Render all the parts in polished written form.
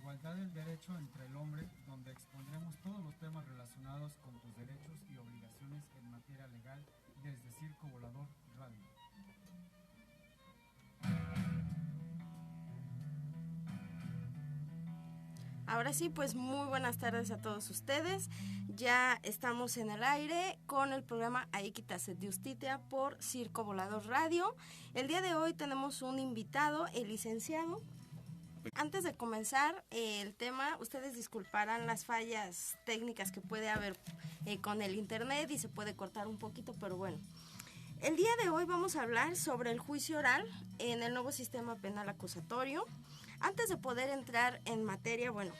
igualdad del derecho entre el hombre, donde expondremos todos los temas relacionados con tus derechos y obligaciones en materia legal desde Circo Volador Radio. Ahora sí, pues muy buenas tardes a todos ustedes. Ya estamos en el aire con el programa Aiquitas de Justitia por Circo Volador Radio. El día de hoy tenemos un invitado, el licenciado. Antes de comenzar el tema, ustedes disculparán las fallas técnicas que puede haber con el internet y se puede cortar un poquito, pero bueno. El día de hoy vamos a hablar sobre el juicio oral en el nuevo sistema penal acusatorio. Antes de poder entrar en materia, bueno,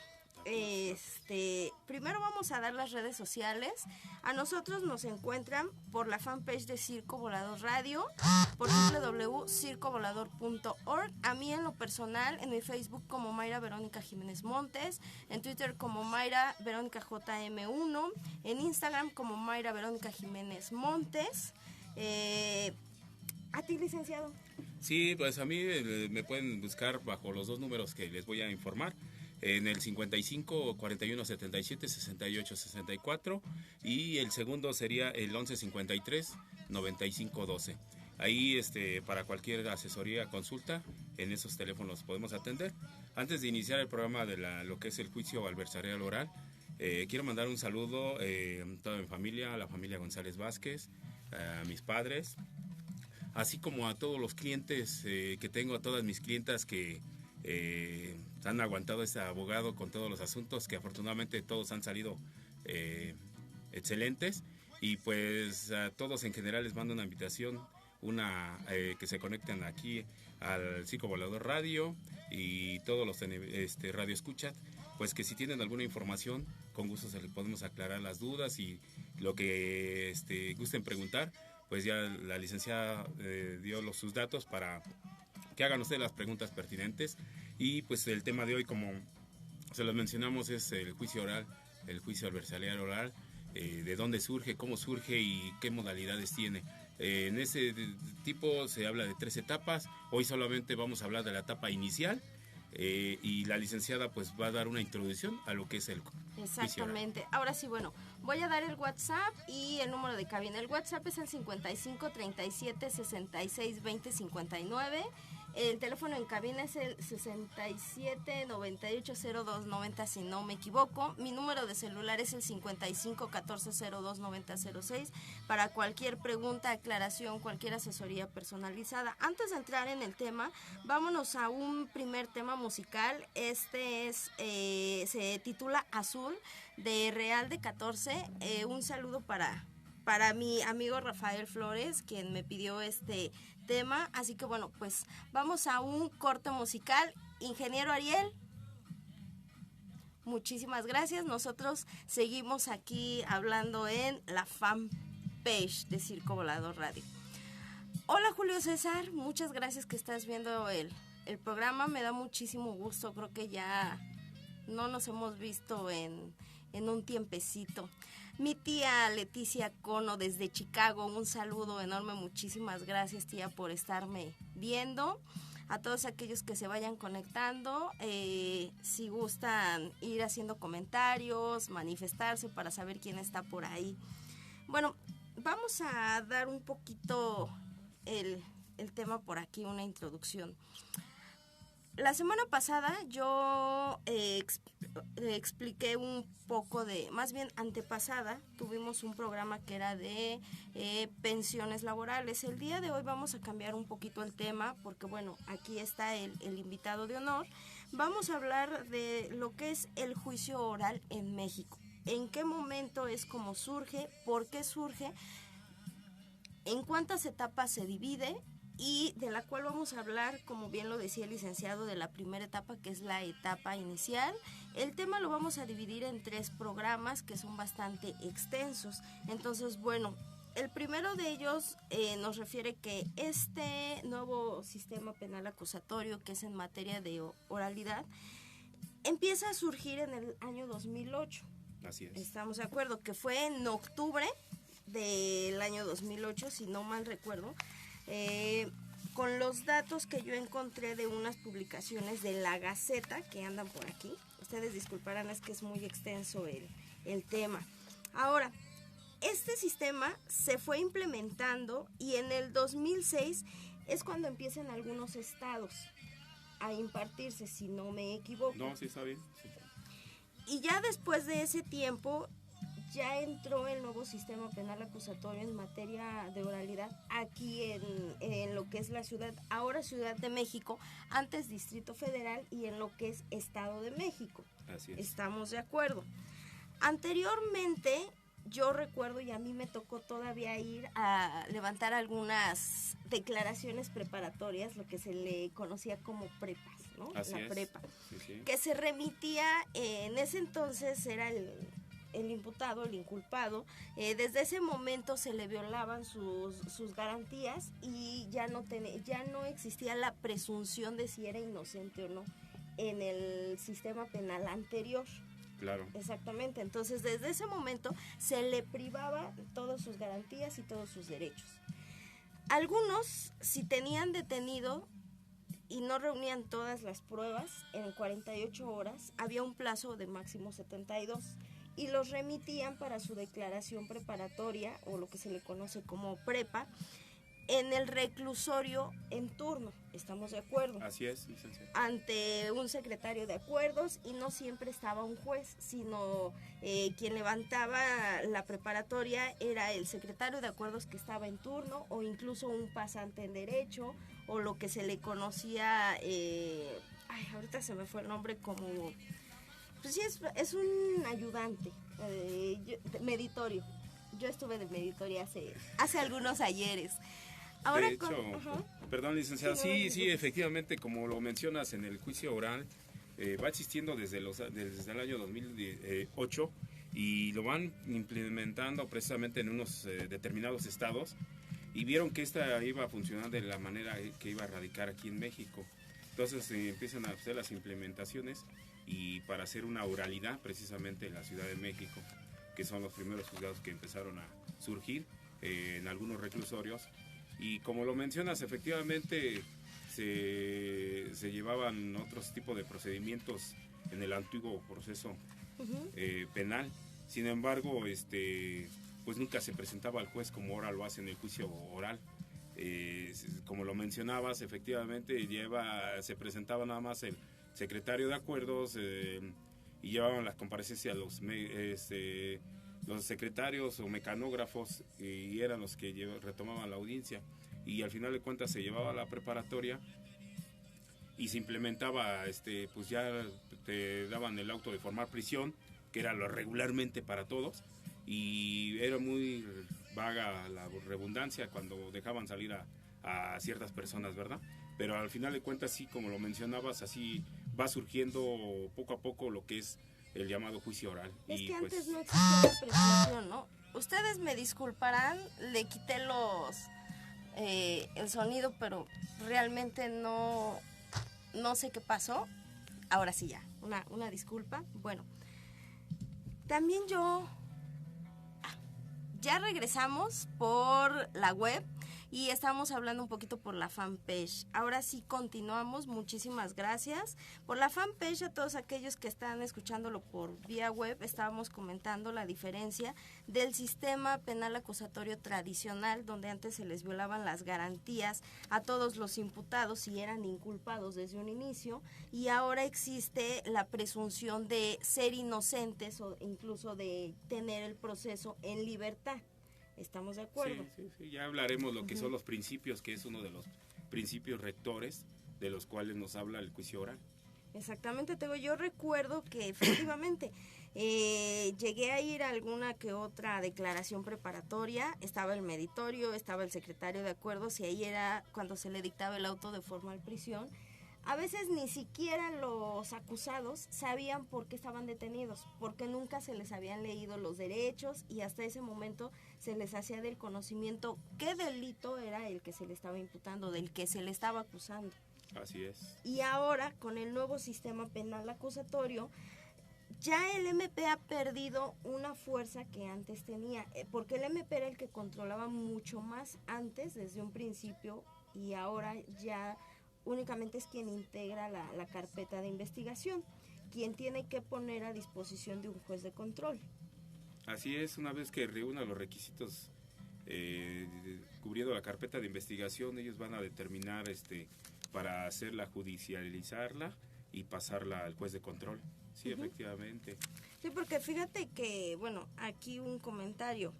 primero vamos a dar las redes sociales. A nosotros nos encuentran por la fanpage de Circo Volador Radio, por www.circovolador.org. A mí en lo personal, en mi Facebook como Mayra Verónica Jiménez Montes, en Twitter como Mayra Verónica JM1, en Instagram como Mayra Verónica Jiménez Montes. ¿A ti, licenciado? Sí, pues a mí me pueden buscar bajo los dos números que les voy a informar, en el 55 41 77 68 64 y el segundo sería el 11 53 95 12. Ahí para cualquier asesoría, consulta, en esos teléfonos podemos atender. Antes de iniciar el programa de lo que es el juicio adversarial oral, quiero mandar un saludo a toda mi familia, a la familia González Vázquez, a mis padres, así como a todos los clientes que tengo, a todas mis clientas que han aguantado a este abogado con todos los asuntos, que afortunadamente todos han salido excelentes, y pues a todos en general les mando una invitación, que se conecten aquí al Circo Volador Radio y todos los radio escuchat, pues que si tienen alguna información, con gusto se les podemos aclarar las dudas y lo que gusten preguntar. Pues ya la licenciada dio sus datos para que hagan ustedes las preguntas pertinentes. Y pues el tema de hoy, como se los mencionamos, es el juicio oral, el juicio adversarial oral, de dónde surge, cómo surge y qué modalidades tiene. En ese tipo se habla de 3 etapas. Hoy solamente vamos a hablar de la etapa inicial. Y la licenciada pues va a dar una introducción a lo que es el Exactamente. Ahora sí, bueno, voy a dar el WhatsApp y el número de cabina. El WhatsApp es el 55 37 66 20 59. El teléfono en cabina es el 67 98 02 90, si no me equivoco. Mi número de celular es el 55 14 02 90 06 para cualquier pregunta, aclaración, cualquier asesoría personalizada. Antes de entrar en el tema, vámonos a un primer tema musical. Se titula Azul, de Real de 14. Un saludo para mi amigo Rafael Flores, quien me pidió este tema. Así que bueno, pues vamos a un corte musical. Ingeniero Ariel, muchísimas gracias. Nosotros seguimos aquí hablando en la fanpage de Circo Volador Radio. Hola Julio César, muchas gracias que estás viendo el programa. Me da muchísimo gusto, creo que ya no nos hemos visto en un tiempecito. Mi tía Leticia Cono desde Chicago, un saludo enorme, muchísimas gracias tía por estarme viendo. A todos aquellos que se vayan conectando, si gustan ir haciendo comentarios, manifestarse para saber quién está por ahí. Bueno, vamos a dar un poquito el tema por aquí, una introducción. La semana pasada yo expliqué un poco más bien antepasada, tuvimos un programa que era de pensiones laborales. El día de hoy vamos a cambiar un poquito el tema porque bueno, aquí está el invitado de honor. Vamos a hablar de lo que es el juicio oral en México. ¿En qué momento es cómo surge? ¿Por qué surge? ¿En cuántas etapas se divide? Y de la cual vamos a hablar, como bien lo decía el licenciado, de la primera etapa, que es la etapa inicial. El tema lo vamos a dividir en 3 programas que son bastante extensos. Entonces, bueno, el primero de ellos nos refiere que este nuevo sistema penal acusatorio, que es en materia de oralidad, empieza a surgir en el año 2008. Así es. Estamos de acuerdo que fue en octubre del año 2008, si no mal recuerdo. con los datos que yo encontré de unas publicaciones de La Gaceta que andan por aquí. Ustedes disculparán, es que es muy extenso el tema. Ahora, este sistema se fue implementando y en el 2006 es cuando empiezan algunos estados a impartirse, si no me equivoco. No, sí está bien. Sí. Y ya después de ese tiempo, ya entró el nuevo sistema penal acusatorio en materia de oralidad aquí en lo que es la ciudad, ahora Ciudad de México, antes Distrito Federal, y en lo que es Estado de México. Así es. Estamos de acuerdo. Anteriormente, yo recuerdo, y a mí me tocó todavía ir a levantar algunas declaraciones preparatorias, lo que se le conocía como prepas, ¿no? Así la es. prepa, Sí. que se remitía, en ese entonces era el imputado, el inculpado, desde ese momento se le violaban sus garantías y ya no existía la presunción de si era inocente o no en el sistema penal anterior. Claro. Exactamente, entonces desde ese momento se le privaba todas sus garantías y todos sus derechos. Algunos, si tenían detenido y no reunían todas las pruebas en 48 horas, había un plazo de máximo 72 y los remitían para su declaración preparatoria, o lo que se le conoce como prepa, en el reclusorio en turno. ¿Estamos de acuerdo? Así es, licenciado. Ante un secretario de acuerdos, y no siempre estaba un juez, sino quien levantaba la preparatoria era el secretario de acuerdos que estaba en turno, o incluso un pasante en derecho, o lo que se le conocía, ahorita se me fue el nombre, como, pues sí, es un ayudante, meditorio. Yo estuve de meditoria hace algunos ayeres. Ahora de hecho, perdón, licenciada, sí, efectivamente, como lo mencionas en el juicio oral, va existiendo desde el año 2008 y lo van implementando precisamente en unos determinados estados, y vieron que esta iba a funcionar de la manera que iba a radicar aquí en México. Entonces empiezan a hacer las implementaciones y para hacer una oralidad precisamente en la Ciudad de México, que son los primeros juzgados que empezaron a surgir en algunos reclusorios. Y como lo mencionas, efectivamente se llevaban otros tipos de procedimientos en el antiguo proceso penal. Sin embargo, pues nunca se presentaba al juez como ahora lo hace en el juicio oral. Como lo mencionabas, efectivamente se presentaba nada más el secretario de acuerdos y llevaban las comparecencias los secretarios o mecanógrafos, y eran los que retomaban la audiencia, y al final de cuentas se llevaba la preparatoria y se implementaba, pues ya te daban el auto de formar prisión, que era lo regularmente para todos, y era muy vaga la redundancia cuando dejaban salir a ciertas personas, ¿verdad? Pero al final de cuentas, sí, como lo mencionabas, así va surgiendo poco a poco lo que es el llamado juicio oral. Es y que pues, antes no existía la presunción, ¿no? Ustedes me disculparán, le quité el sonido, pero realmente no sé qué pasó. Ahora sí ya, una disculpa. Bueno, también ya regresamos por la web y estamos hablando un poquito por la fanpage. Ahora sí continuamos, muchísimas gracias. Por la fanpage, a todos aquellos que están escuchándolo por vía web, estábamos comentando la diferencia del sistema penal acusatorio tradicional, donde antes se les violaban las garantías a todos los imputados si eran inculpados desde un inicio, y ahora existe la presunción de ser inocentes o incluso de tener el proceso en libertad. ¿Estamos de acuerdo? Sí, ya hablaremos lo que son los principios, que es uno de los principios rectores de los cuales nos habla el juicio oral. Exactamente, yo recuerdo que efectivamente llegué a ir a alguna que otra declaración preparatoria, estaba el meditorio, estaba el secretario de acuerdos, y ahí era cuando se le dictaba el auto de formal prisión. A veces ni siquiera los acusados sabían por qué estaban detenidos, porque nunca se les habían leído los derechos, y hasta ese momento se les hacía del conocimiento qué delito era el que se le estaba imputando, del que se le estaba acusando. Así es. Y ahora, con el nuevo sistema penal acusatorio, ya el MP ha perdido una fuerza que antes tenía, porque el MP era el que controlaba mucho más antes, desde un principio, y ahora ya únicamente es quien integra la carpeta de investigación, quien tiene que poner a disposición de un juez de control. Así es, una vez que reúna los requisitos cubriendo la carpeta de investigación, ellos van a determinar para hacerla, judicializarla y pasarla al juez de control. Sí, efectivamente. Sí, porque fíjate que, bueno, aquí un comentario.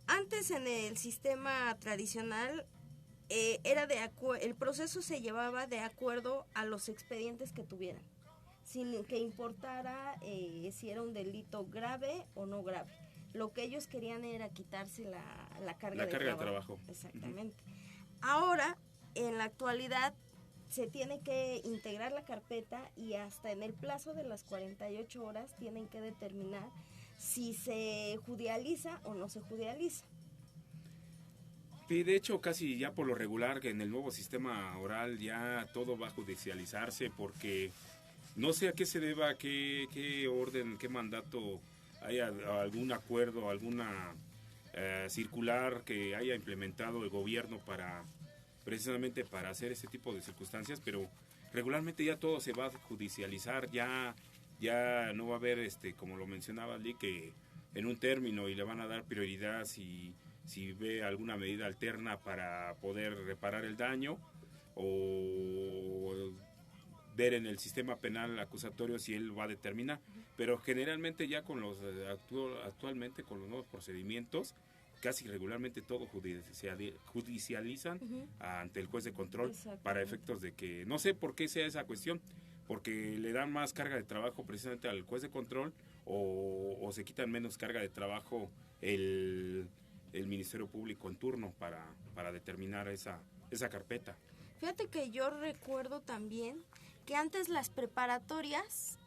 Antes en el sistema tradicional el proceso se llevaba de acuerdo a los expedientes que tuvieran, sin que importara si era un delito grave o no grave. Lo que ellos querían era quitarse la carga de trabajo. Exactamente. Ahora, en la actualidad, se tiene que integrar la carpeta y hasta en el plazo de las 48 horas tienen que determinar si se judicializa o no se judicializa. Sí, de hecho, casi ya por lo regular, que en el nuevo sistema oral ya todo va a judicializarse, porque no sé a qué se deba, qué orden, qué mandato, haya algún acuerdo, alguna circular que haya implementado el gobierno precisamente para hacer ese tipo de circunstancias, pero regularmente ya todo se va a judicializar, ya no va a haber, como lo mencionaba Lee, que en un término y le van a dar prioridad si ve alguna medida alterna para poder reparar el daño, o ver en el sistema penal acusatorio si él va a determinar. Pero generalmente ya con actualmente con los nuevos procedimientos, casi regularmente todo judicializan ante el juez de control, para efectos de que, no sé por qué sea esa cuestión, porque le dan más carga de trabajo precisamente al juez de control, o se quitan menos carga de trabajo el Ministerio Público en turno para determinar esa carpeta. Fíjate que yo recuerdo también que antes las preparatorias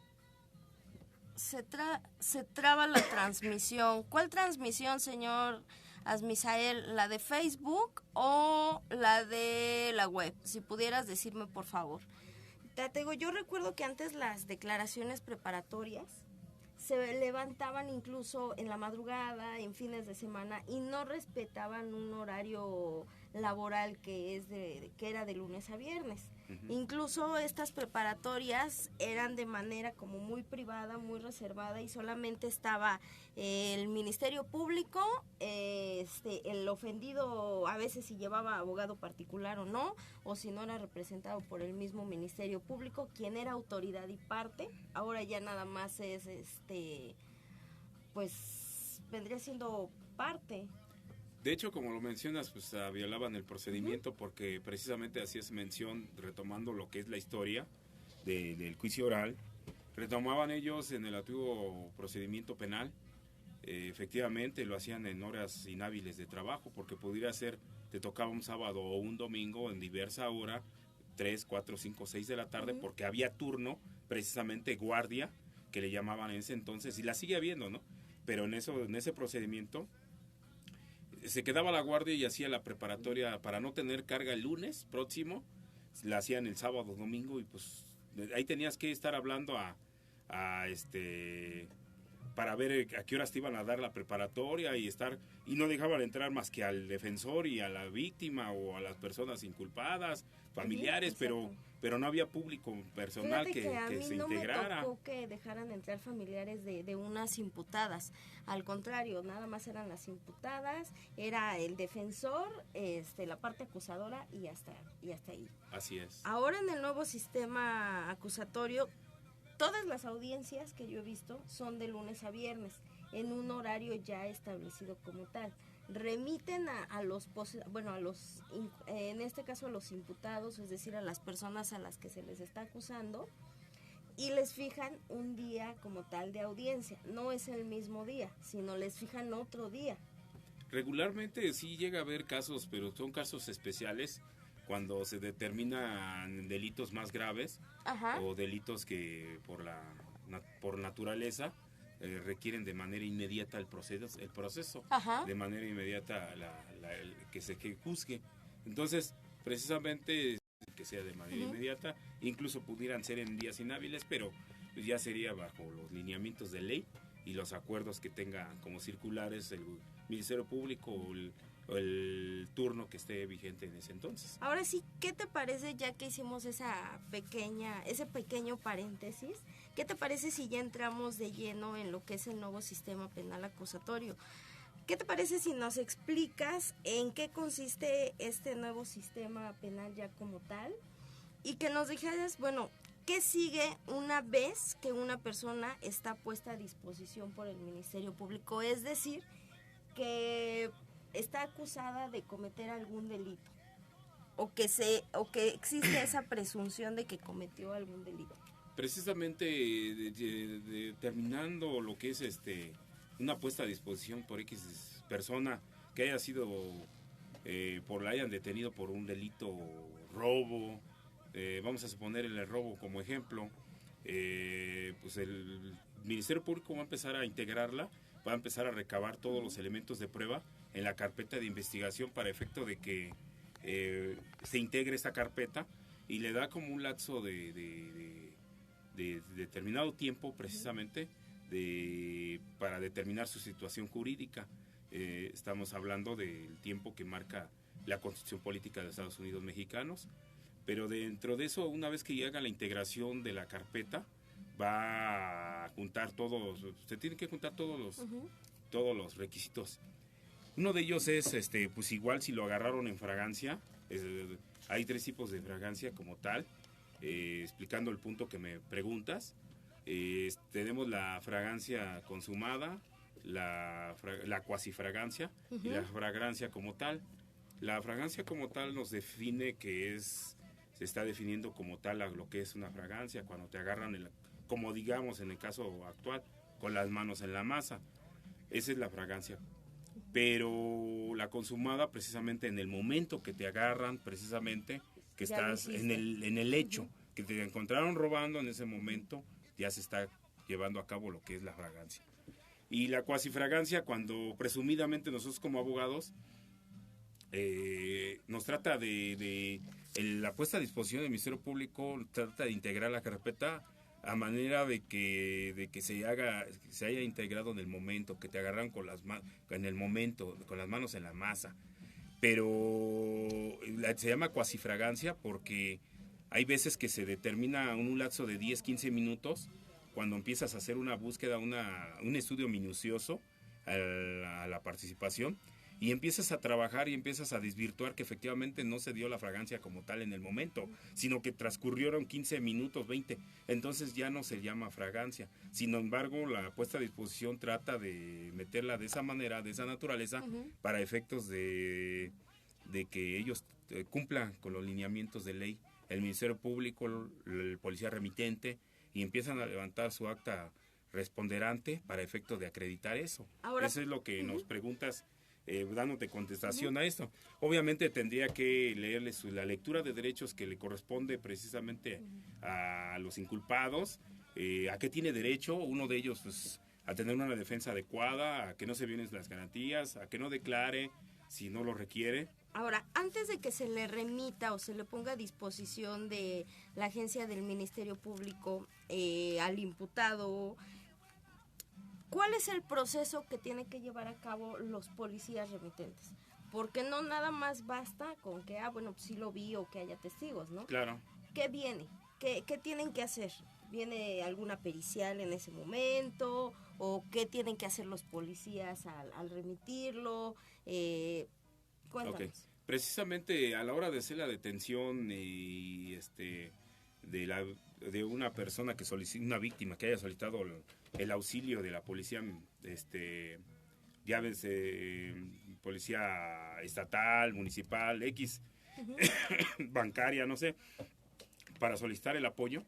se traba la transmisión. ¿Cuál transmisión, señor Asmisael? ¿La de Facebook o la de la web? Si pudieras decirme, por favor. Te digo, yo recuerdo que antes las declaraciones preparatorias se levantaban incluso en la madrugada, en fines de semana, y no respetaban un horario laboral que era de lunes a viernes. Incluso estas preparatorias eran de manera como muy privada, muy reservada, y solamente estaba el Ministerio Público, el ofendido a veces si llevaba abogado particular o no, o si no era representado por el mismo Ministerio Público, quien era autoridad y parte. Ahora ya nada más es pues vendría siendo parte. De hecho, como lo mencionas, pues violaban el procedimiento, porque precisamente hacías mención, retomando lo que es la historia del juicio oral, retomaban ellos en el antiguo procedimiento penal. Efectivamente lo hacían en horas inhábiles de trabajo, porque pudiera ser, te tocaba un sábado o un domingo en diversa hora, 3, 4, 5, 6 de la tarde, porque había turno, precisamente guardia, que le llamaban en ese entonces, y la sigue habiendo, ¿no? Pero en ese procedimiento se quedaba la guardia y hacía la preparatoria para no tener carga el lunes próximo, la hacían el sábado, domingo, y pues ahí tenías que estar hablando para ver a qué horas te iban a dar la preparatoria, y no dejaban entrar más que al defensor y a la víctima o a las personas inculpadas, familiares, pero no había público personal que se integrara. A mí no me tocó que dejaran entrar familiares de unas imputadas, al contrario, nada más eran las imputadas, era el defensor, la parte acusadora y hasta ahí. Así es. Ahora en el nuevo sistema acusatorio, todas las audiencias que yo he visto son de lunes a viernes, en un horario ya establecido como tal. Remiten en este caso a los imputados, es decir, a las personas a las que se les está acusando, y les fijan un día como tal de audiencia. No es el mismo día, sino les fijan otro día. Regularmente sí llega a haber casos, pero son casos especiales, cuando se determinan delitos más graves, o delitos que por naturaleza requieren de manera inmediata el proceso, de manera inmediata que se juzgue. Entonces, precisamente que sea de manera inmediata, incluso pudieran ser en días inhábiles, pero pues ya sería bajo los lineamientos de ley y los acuerdos que tenga como circulares el Ministerio Público el turno que esté vigente en ese entonces. Ahora sí, ¿qué te parece, ya que hicimos ese pequeño paréntesis? ¿Qué te parece si ya entramos de lleno en lo que es el nuevo sistema penal acusatorio? ¿Qué te parece si nos explicas en qué consiste este nuevo sistema penal ya como tal? Y que nos dijeras, bueno, ¿qué sigue una vez que una persona está puesta a disposición por el Ministerio Público? Es decir, que está acusada de cometer algún delito o que existe esa presunción de que cometió algún delito. Precisamente determinando lo que es una puesta a disposición por X persona que haya sido la hayan detenido por un delito, robo, vamos a suponer el robo como ejemplo, pues el Ministerio Público va a empezar a integrarla, va a empezar a recabar todos los elementos de prueba en la carpeta de investigación para efecto de que se integre esta carpeta y le da como un lapso de determinado tiempo precisamente para determinar su situación jurídica. Estamos hablando del tiempo que marca la Constitución Política de Estados Unidos Mexicanos, pero dentro de eso, una vez que llega la integración de la carpeta, va a juntar se tienen que juntar todos los requisitos. Uno de ellos es, pues igual si lo agarraron en fragancia, hay 3 tipos de fragancia como tal, explicando el punto que me preguntas. Tenemos la fragancia consumada, la cuasifragancia y la fragancia como tal. La fragancia como tal nos define se está definiendo como tal a lo que es una fragancia cuando te agarran, como digamos en el caso actual, con las manos en la masa. Esa es la fragancia. Pero la consumada precisamente en el momento que te agarran, precisamente que ya estás en el hecho, que te encontraron robando, en ese momento ya se está llevando a cabo lo que es la fragancia. Y la cuasifragancia, cuando presumidamente nosotros como abogados nos trata la puesta a disposición del Ministerio Público, trata de integrar la carpeta a manera de que se haya integrado en el momento, que te agarran en el momento, con las manos en la masa. Pero se llama cuasifragancia porque hay veces que se determina un lapso de 10, 15 minutos cuando empiezas a hacer una búsqueda, un estudio minucioso a la participación, y empiezas a trabajar y empiezas a desvirtuar que efectivamente no se dio la fragancia como tal en el momento, sino que transcurrieron 15 minutos, 20, entonces ya no se llama fragancia. Sin embargo, la puesta a disposición trata de meterla de esa manera, de esa naturaleza, para efectos de que ellos cumplan con los lineamientos de ley, el Ministerio Público, el policía remitente, y empiezan a levantar su acta responderante para efectos de acreditar eso. Ahora, eso es lo que nos preguntas, dándote contestación a esto. Obviamente tendría que leerles la lectura de derechos que le corresponde precisamente a los inculpados, a qué tiene derecho. Uno de ellos, pues, a tener una defensa adecuada, a que no se violen las garantías, a que no declare si no lo requiere. Ahora, antes de que se le remita o se le ponga a disposición de la agencia del Ministerio Público al imputado, ¿cuál es el proceso que tienen que llevar a cabo los policías remitentes? Porque no nada más basta con que, bueno, sí lo vi o que haya testigos, ¿no? Claro. ¿Qué viene? ¿Qué tienen que hacer? ¿Viene alguna pericial en ese momento? ¿O qué tienen que hacer los policías al remitirlo? Cuéntanos. Okay. Precisamente a la hora de hacer la detención y de una persona que solicita, una víctima que haya solicitado el auxilio de la policía, llaves policía estatal, municipal, X, bancaria, no sé, para solicitar el apoyo.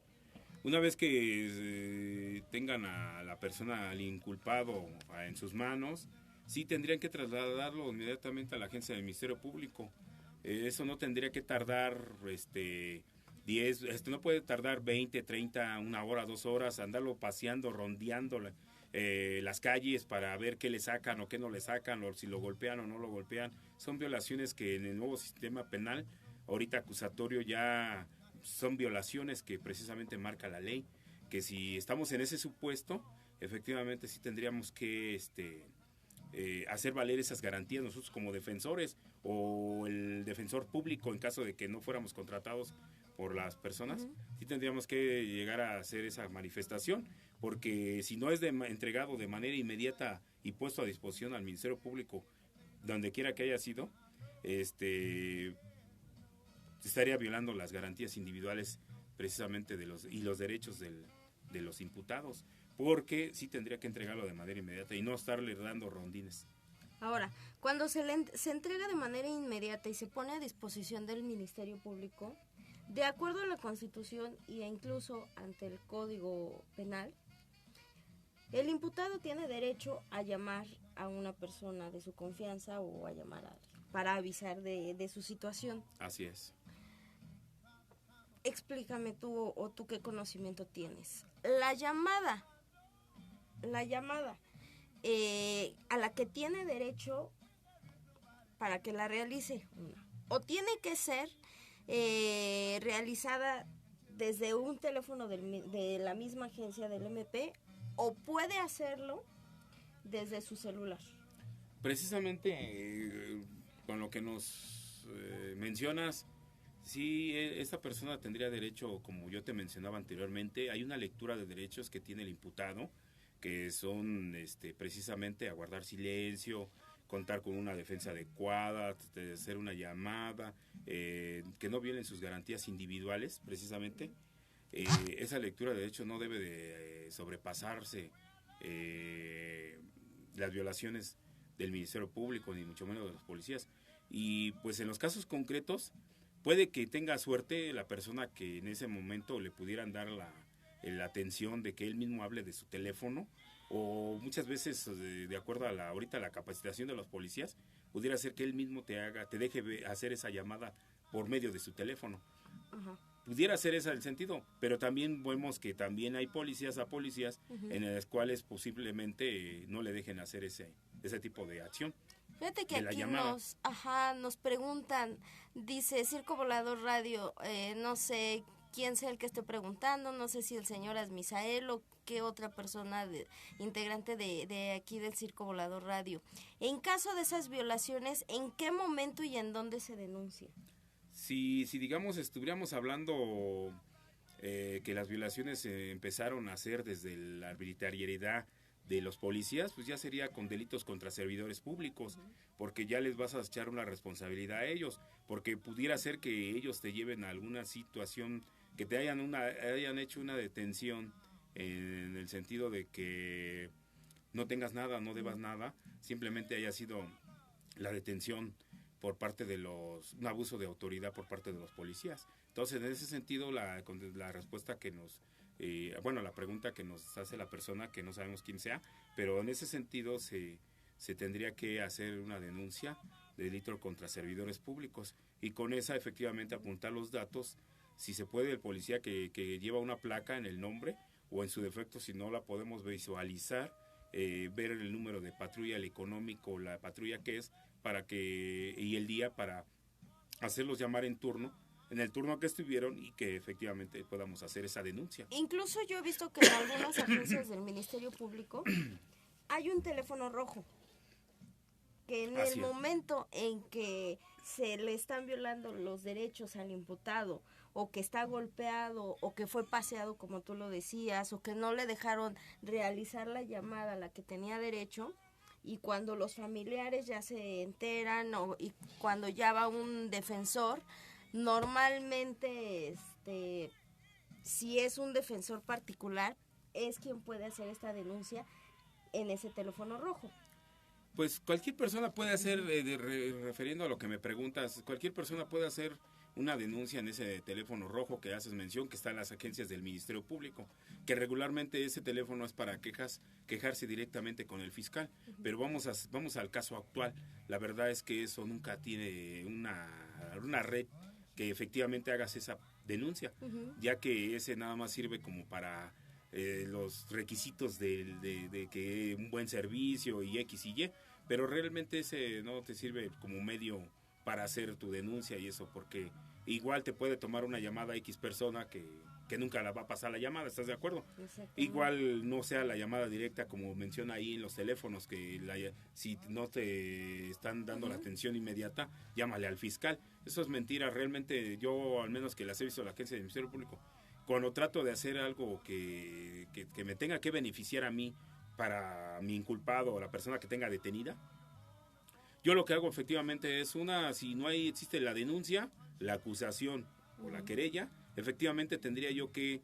Una vez que tengan a la persona, al inculpado en sus manos, sí tendrían que trasladarlo inmediatamente a la agencia del Ministerio Público. Eso no tendría que tardar 10, no puede tardar 20, 30, 1 hora, 2 horas, andarlo paseando, rondeando las calles para ver qué le sacan o qué no le sacan, o si lo golpean o no lo golpean. Son violaciones que en el nuevo sistema penal, ahorita acusatorio, ya son violaciones que precisamente marca la ley, que si estamos en ese supuesto, efectivamente sí tendríamos que hacer valer esas garantías nosotros como defensores o el defensor público en caso de que no fuéramos contratados por las personas, sí tendríamos que llegar a hacer esa manifestación, porque si no es entregado de manera inmediata y puesto a disposición al Ministerio Público, donde quiera que haya sido, estaría violando las garantías individuales precisamente de los derechos de los imputados, porque sí tendría que entregarlo de manera inmediata y no estarle dando rondines. Ahora, cuando se entrega de manera inmediata y se pone a disposición del Ministerio Público, de acuerdo a la Constitución e incluso ante el Código Penal, el imputado tiene derecho a llamar a una persona de su confianza o a llamar para avisar de su situación. Así es. Explícame tú o tú qué conocimiento tienes. La llamada a la que tiene derecho para que la realice o tiene que ser realizada desde un teléfono de la misma agencia del MP o puede hacerlo desde su celular. Precisamente con lo que nos mencionas, sí, esta persona tendría derecho, como yo te mencionaba anteriormente, hay una lectura de derechos que tiene el imputado, que son precisamente a guardar silencio, contar con una defensa adecuada, hacer una llamada, que no violen sus garantías individuales, precisamente. Esa lectura de derechos no debe de sobrepasarse las violaciones del Ministerio Público, ni mucho menos de los policías. Y pues en los casos concretos, puede que tenga suerte la persona que en ese momento le pudieran dar la atención de que él mismo hable de su teléfono, o muchas veces de acuerdo a ahorita la capacitación de los policías, pudiera ser que él mismo te deje hacer esa llamada por medio de su teléfono. Ajá. Pudiera ser ese el sentido, pero también vemos que también hay policías en las cuales posiblemente no le dejen hacer ese tipo de acción. Fíjate que aquí nos preguntan, dice Circo Volador Radio, no sé quién sea el que esté preguntando, no sé si el señor Asmisael o qué otra persona integrante de aquí del Circo Volador Radio. En caso de esas violaciones, ¿en qué momento y en dónde se denuncia? Si digamos estuviéramos hablando que las violaciones empezaron a ser desde la arbitrariedad de los policías, pues ya sería con delitos contra servidores públicos, porque ya les vas a echar una responsabilidad a ellos, porque pudiera ser que ellos te lleven a alguna situación, que te hayan hecho una detención en el sentido de que no tengas nada, no debas nada, simplemente haya sido la detención por parte de un abuso de autoridad por parte de los policías. Entonces, en ese sentido, la respuesta que la pregunta que nos hace la persona, que no sabemos quién sea, pero en ese sentido se tendría que hacer una denuncia de delito contra servidores públicos y con esa efectivamente apuntar los datos, si se puede, el policía que lleva una placa en el nombre o en su defecto, si no la podemos visualizar, ver el número de patrulla, el económico, la patrulla que es, y el día para hacerlos llamar en el turno que estuvieron y que efectivamente podamos hacer esa denuncia. Incluso yo he visto que en algunas agencias del Ministerio Público hay un teléfono rojo que en el momento en que se le están violando los derechos al imputado o que está golpeado o que fue paseado como tú lo decías o que no le dejaron realizar la llamada a la que tenía derecho, y cuando los familiares ya se enteran y cuando ya va un defensor, normalmente si es un defensor particular es quien puede hacer esta denuncia en ese teléfono rojo. Pues cualquier persona puede hacer, refiriendo a lo que me preguntas, cualquier persona puede hacer una denuncia en ese teléfono rojo que haces mención, que está en las agencias del Ministerio Público, que regularmente ese teléfono es para quejarse directamente con el fiscal, pero vamos al caso actual. La verdad es que eso nunca tiene una red que efectivamente hagas esa denuncia, ya que ese nada más sirve como para los requisitos de que un buen servicio y X y Y, pero realmente ese no te sirve como medio para hacer tu denuncia y eso, porque igual te puede tomar una llamada X persona que que nunca la va a pasar la llamada, ¿estás de acuerdo? Igual No sea la llamada directa como menciona ahí en los teléfonos, que si no te están dando la atención inmediata, llámale al fiscal. Eso es mentira, realmente yo, al menos que las he visto en la agencia del Ministerio Público, cuando trato de hacer algo que me tenga que beneficiar a mí, para mi inculpado o la persona que tenga detenida, yo lo que hago efectivamente es si no existe la denuncia, la acusación o la querella, efectivamente tendría yo que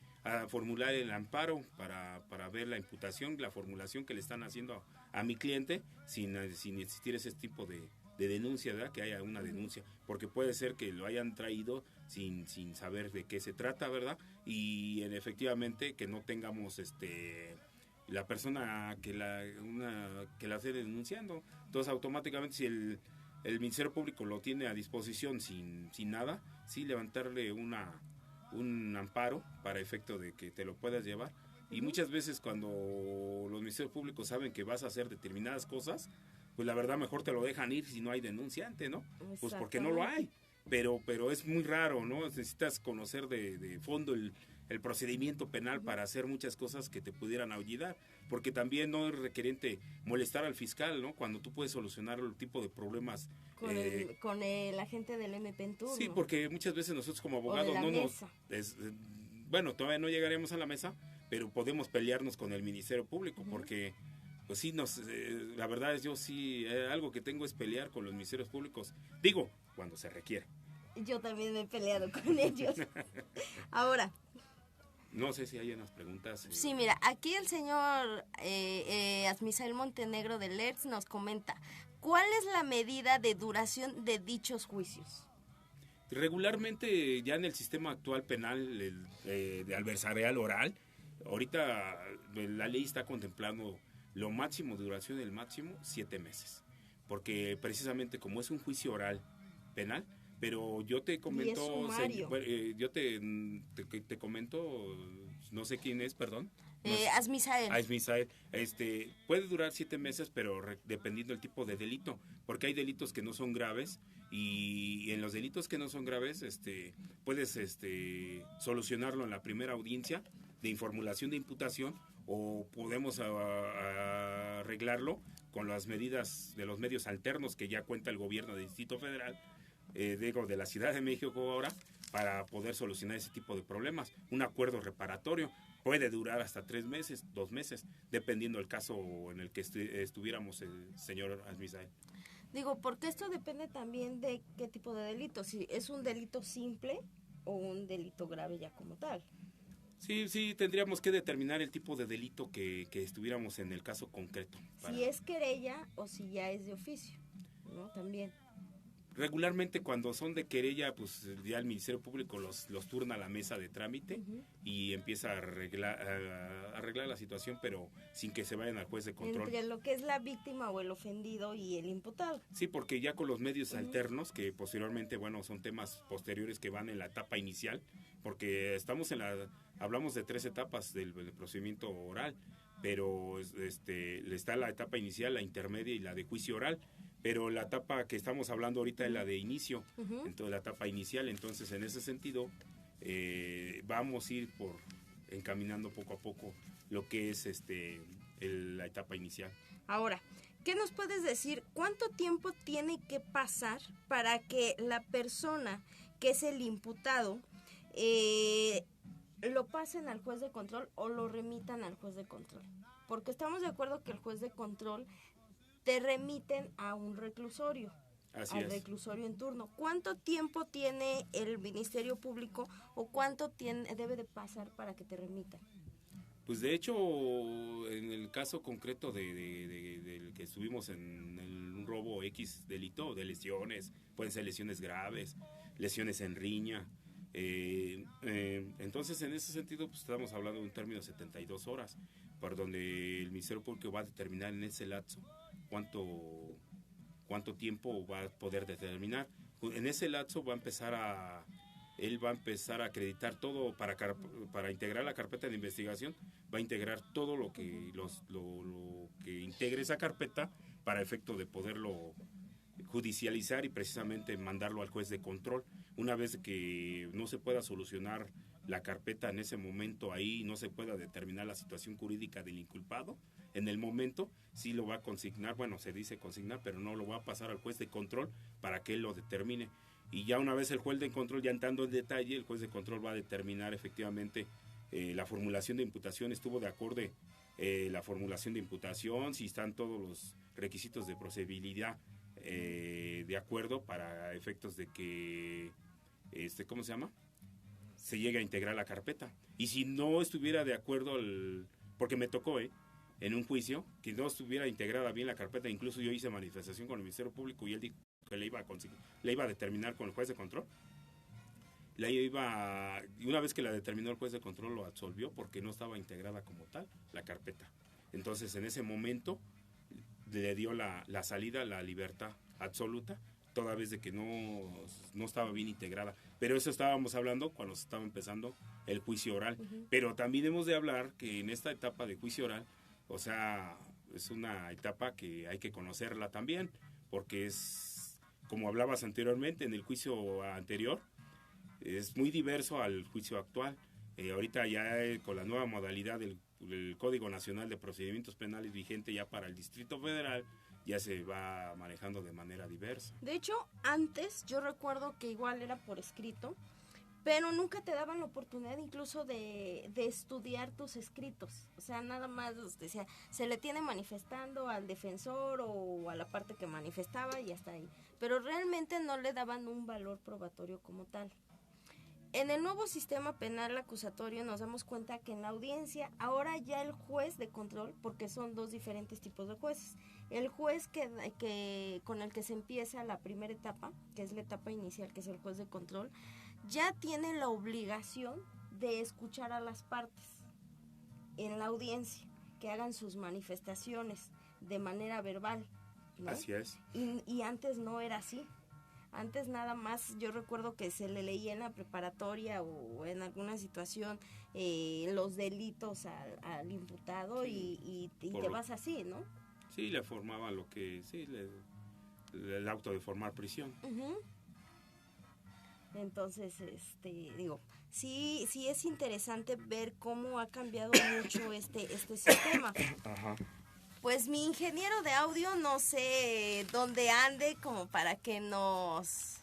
formular el amparo para ver la imputación, la formulación que le están haciendo a mi cliente sin existir ese tipo de denuncia, ¿verdad? Que haya una denuncia, porque puede ser que lo hayan traído sin saber de qué se trata, ¿verdad? Y efectivamente que no tengamos la persona que la esté denunciando. Entonces automáticamente si el Ministerio Público lo tiene a disposición sin nada, sí levantarle un amparo para efecto de que te lo puedas llevar. Y muchas veces cuando los Ministerios Públicos saben que vas a hacer determinadas cosas, pues la verdad mejor te lo dejan ir si no hay denunciante, ¿no? Pues porque no lo hay. Pero es muy raro, ¿no? Necesitas conocer de fondo el procedimiento penal para hacer muchas cosas que te pudieran ayudar, porque también no es requeriente molestar al fiscal, ¿no? Cuando tú puedes solucionar el tipo de problemas con el agente del MP en turno. Sí, porque muchas veces nosotros como abogados todavía no llegaremos a la mesa, pero podemos pelearnos con el Ministerio Público, porque pues sí, la verdad es yo sí, algo que tengo es pelear con los ministerios públicos, digo, cuando se requiere. Yo también me he peleado con ellos. Ahora. No sé si hay unas preguntas. Sí, mira, aquí el señor Asmisael Montenegro de LERTS nos comenta, ¿cuál es la medida de duración de dichos juicios? Regularmente ya en el sistema actual penal de adversarial oral, ahorita la ley está contemplando lo máximo de duración, el máximo 7 meses, porque precisamente como es un juicio oral penal, pero yo te comento, yo te comento, no sé quién es, perdón. Asmisael. Asmisael, puede durar 7 meses, pero dependiendo del tipo de delito, porque hay delitos que no son graves, y en los delitos que no son graves, puedes solucionarlo en la primera audiencia de formulación de imputación, o podemos arreglarlo con las medidas de los medios alternos que ya cuenta el gobierno del Distrito Federal, de la Ciudad de México ahora, para poder solucionar ese tipo de problemas. Un acuerdo reparatorio puede durar hasta 3 meses, 2 meses, dependiendo del caso en el que estuviéramos el señor Asmisael. Digo, porque esto depende también de qué tipo de delito, si es un delito simple o un delito grave ya como tal. Sí, tendríamos que determinar el tipo de delito que estuviéramos en el caso concreto. Si es querella o si ya es de oficio, ¿no? También. Regularmente cuando son de querella, pues ya el Ministerio Público los turna a la mesa de trámite y empieza a arreglar la situación, pero sin que se vayan al juez de control. Entre lo que es la víctima o el ofendido y el imputado. Sí, porque ya con los medios alternos, que posteriormente, son temas posteriores que van en la etapa inicial, porque hablamos de 3 etapas del procedimiento oral, pero está la etapa inicial, la intermedia y la de juicio oral. Pero la etapa que estamos hablando ahorita es la de inicio, entonces la etapa inicial. Entonces, en ese sentido, vamos a ir encaminando poco a poco lo que es la etapa inicial. Ahora, ¿qué nos puedes decir? ¿Cuánto tiempo tiene que pasar para que la persona que es el imputado lo pasen al juez de control o lo remitan al juez de control? Porque estamos de acuerdo que el juez de control te remiten a un reclusorio, reclusorio en turno. ¿Cuánto tiempo tiene el Ministerio Público o cuánto debe de pasar para que te remitan? Pues de hecho, en el caso concreto del que estuvimos en un robo X delito, de lesiones, pueden ser lesiones graves, lesiones en riña, entonces en ese sentido pues estamos hablando de un término de 72 horas, por donde el Ministerio Público va a determinar en ese lapso cuánto tiempo va a poder determinar. En ese lapso él va a empezar a acreditar todo para integrar la carpeta de investigación, va a integrar todo lo que integre esa carpeta para efecto de poderlo judicializar y precisamente mandarlo al juez de control. Una vez que no se pueda solucionar la carpeta en ese momento ahí no se pueda determinar la situación jurídica del inculpado, en el momento sí lo va a consignar, bueno, se dice consignar, pero no lo va a pasar al juez de control para que él lo determine. Y ya una vez el juez de control, ya entrando en detalle, el juez de control va a determinar efectivamente la formulación de imputación, estuvo de acuerdo la formulación de imputación, si están todos los requisitos de procedibilidad de acuerdo para efectos de que, ¿cómo se llama? Se llegue a integrar la carpeta. Y si no estuviera de acuerdo, porque me tocó, en un juicio, que no estuviera integrada bien la carpeta, incluso yo hice manifestación con el Ministerio Público y él dijo que le iba a determinar con el juez de control. Y una vez que la determinó el juez de control lo absolvió porque no estaba integrada como tal la carpeta. Entonces en ese momento le dio la salida, la libertad absoluta, toda vez de que no estaba bien integrada. Pero eso estábamos hablando cuando se estaba empezando el juicio oral. Uh-huh. Pero también hemos de hablar que en esta etapa de juicio oral, o sea, es una etapa que hay que conocerla también, porque es, como hablabas anteriormente, en el juicio anterior, es muy diverso al juicio actual. Ahorita ya con la nueva modalidad del Código Nacional de Procedimientos Penales vigente ya para el Distrito Federal, ya se va manejando de manera diversa. De hecho, antes yo recuerdo que igual era por escrito, pero nunca te daban la oportunidad incluso de estudiar tus escritos. O sea, nada más decía, se le tiene manifestando al defensor o a la parte que manifestaba y hasta ahí. Pero realmente no le daban un valor probatorio como tal. En el nuevo sistema penal acusatorio nos damos cuenta que en la audiencia ahora ya el juez de control, porque son dos diferentes tipos de jueces, el juez que con el que se empieza la primera etapa, que es la etapa inicial, que es el juez de control, ya tiene la obligación de escuchar a las partes en la audiencia, que hagan sus manifestaciones de manera verbal, ¿no? Así es. Y antes no era así. Antes nada más yo recuerdo que se le leía en la preparatoria o en alguna situación los delitos al imputado, sí, y te vas así, ¿no? Sí, le formaba lo que, sí, el auto de formar prisión. Uh-huh. Entonces, digo, sí es interesante ver cómo ha cambiado mucho este sistema. Ajá. Pues mi ingeniero de audio no sé dónde ande como para que nos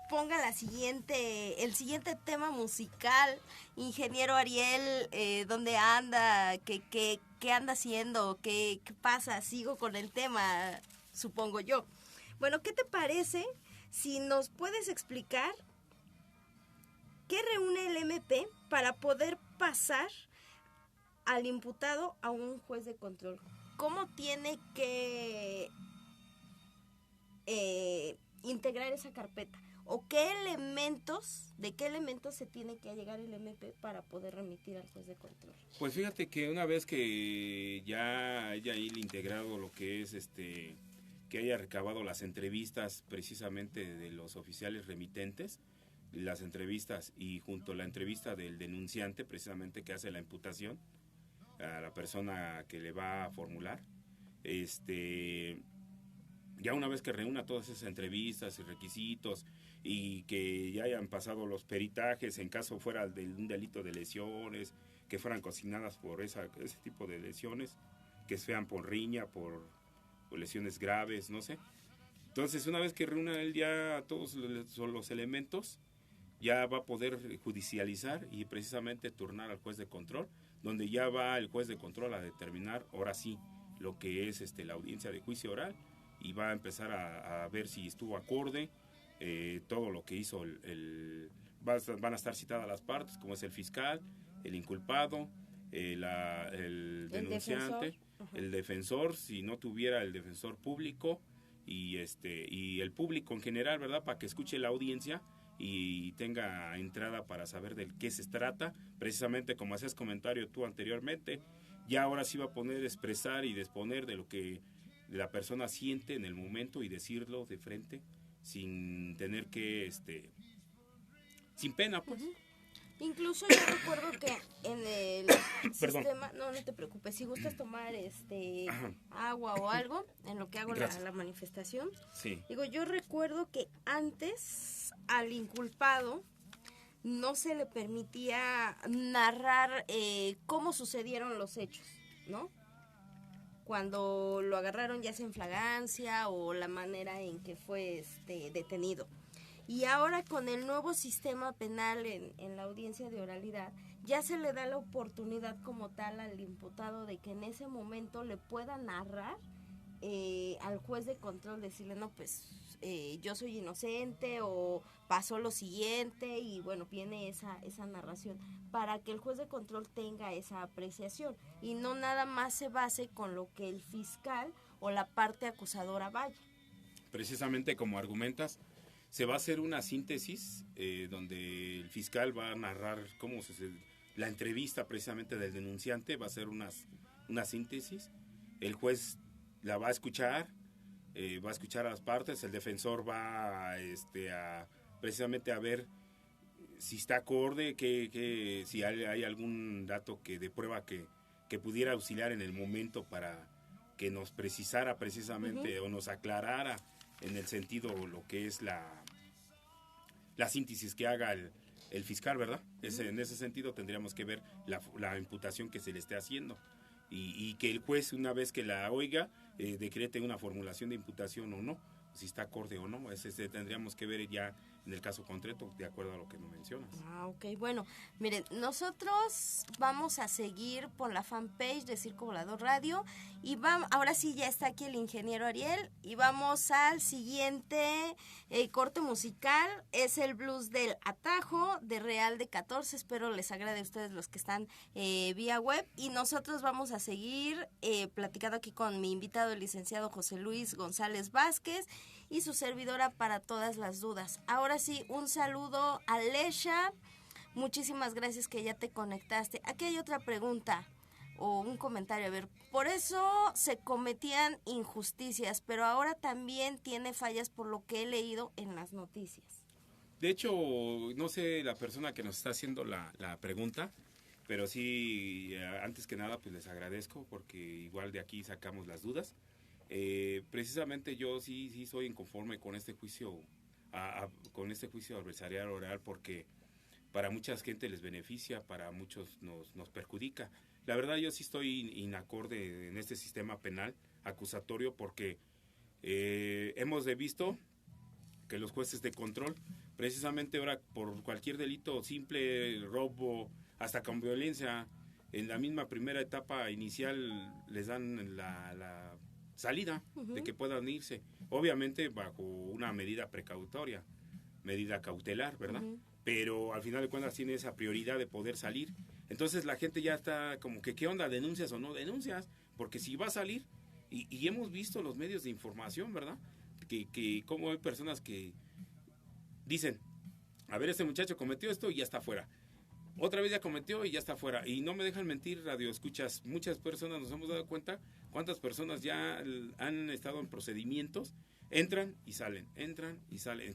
ponga el siguiente tema musical. Ingeniero Ariel, ¿dónde anda? ¿Qué anda haciendo? ¿Qué pasa? Sigo con el tema, supongo yo. Bueno, ¿qué te parece si nos puedes explicar qué reúne el MP para poder pasar al imputado a un juez de control? ¿Cómo tiene que integrar esa carpeta? ¿O de qué elementos se tiene que llegar el MP para poder remitir al juez de control? Pues fíjate que una vez que ya haya integrado lo que es que haya recabado las entrevistas precisamente de los oficiales remitentes, las entrevistas y junto a la entrevista del denunciante precisamente que hace la imputación a la persona que le va a formular, ya una vez que reúna todas esas entrevistas y requisitos y que ya hayan pasado los peritajes en caso fuera de un delito de lesiones, que fueran consignadas por ese tipo de lesiones, que sean por riña, por lesiones graves, no sé. Entonces una vez que reúna él ya todos los elementos, ya va a poder judicializar y precisamente turnar al juez de control, donde ya va el juez de control a determinar, ahora sí, lo que es la audiencia de juicio oral, y va a empezar a ver si estuvo acorde, todo lo que hizo van a estar citadas las partes, como es el fiscal, el inculpado, el denunciante, el defensor, si no tuviera el defensor público, y el público en general, ¿verdad?, para que escuche la audiencia y tenga entrada para saber de qué se trata, precisamente como hacías comentario tú anteriormente, ya ahora sí va a poder expresar y disponer de lo que la persona siente en el momento y decirlo de frente, sin tener que, sin pena, pues. Uh-huh. Incluso yo recuerdo que en el sistema, no te preocupes, si gustas tomar agua o algo, en lo que hago la manifestación. Sí. Digo, yo recuerdo que antes al inculpado no se le permitía narrar cómo sucedieron los hechos, ¿no? Cuando lo agarraron ya sea en flagrancia o la manera en que fue detenido. Y ahora con el nuevo sistema penal en la audiencia de oralidad, ya se le da la oportunidad como tal al imputado de que en ese momento le pueda narrar al juez de control, decirle, no, pues yo soy inocente o pasó lo siguiente, y bueno, viene esa narración para que el juez de control tenga esa apreciación y no nada más se base con lo que el fiscal o la parte acusadora vaya. Precisamente como argumentas, se va a hacer una síntesis donde el fiscal va a narrar cómo la entrevista precisamente del denunciante, va a ser una síntesis, el juez la va a escuchar a las partes, el defensor va a precisamente a ver si está acorde, si hay algún dato de prueba que pudiera auxiliar en el momento para que nos precisara precisamente o nos aclarara en el sentido lo que es la síntesis que haga el fiscal, ¿verdad? En ese sentido tendríamos que ver la imputación que se le esté haciendo y que el juez, una vez que la oiga, decrete una formulación de imputación o no, si está acorde o no. Tendríamos que ver ya en el caso concreto, de acuerdo a lo que me mencionas. Ok, bueno, miren, nosotros vamos a seguir por la fanpage de Circo Volador Radio y ahora sí ya está aquí el ingeniero Ariel y vamos al siguiente corte musical, es el blues del Atajo de Real de 14, espero les agrade a ustedes los que están vía web, y nosotros vamos a seguir platicando aquí con mi invitado, el licenciado José Luis González Vázquez, y su servidora para todas las dudas. Ahora sí, un saludo a Lesha, muchísimas gracias que ya te conectaste. Aquí hay otra pregunta o un comentario, a ver, por eso se cometían injusticias, pero ahora también tiene fallas por lo que he leído en las noticias. De hecho, no sé la persona que nos está haciendo la pregunta, pero sí, antes que nada, pues les agradezco porque igual de aquí sacamos las dudas. Precisamente yo sí soy inconforme con este juicio adversarial oral, porque para mucha gente les beneficia, para muchos nos perjudica. La verdad, yo sí estoy inacorde en este sistema penal acusatorio porque hemos visto que los jueces de control, precisamente ahora por cualquier delito simple, robo, hasta con violencia, en la misma primera etapa inicial les dan la salida de que puedan irse, obviamente bajo una medida precautoria, medida cautelar, ¿verdad? Pero al final de cuentas tiene esa prioridad de poder salir. Entonces la gente ya está como que, ¿qué onda? ¿Denuncias o no denuncias? Porque si va a salir, y hemos visto los medios de información, ¿verdad? Que como hay personas que dicen, a ver, este muchacho cometió esto y ya está fuera. Otra vez ya cometió y ya está fuera. Y no me dejan mentir, radio escuchas, muchas personas nos hemos dado cuenta cuántas personas ya han estado en procedimientos, entran y salen,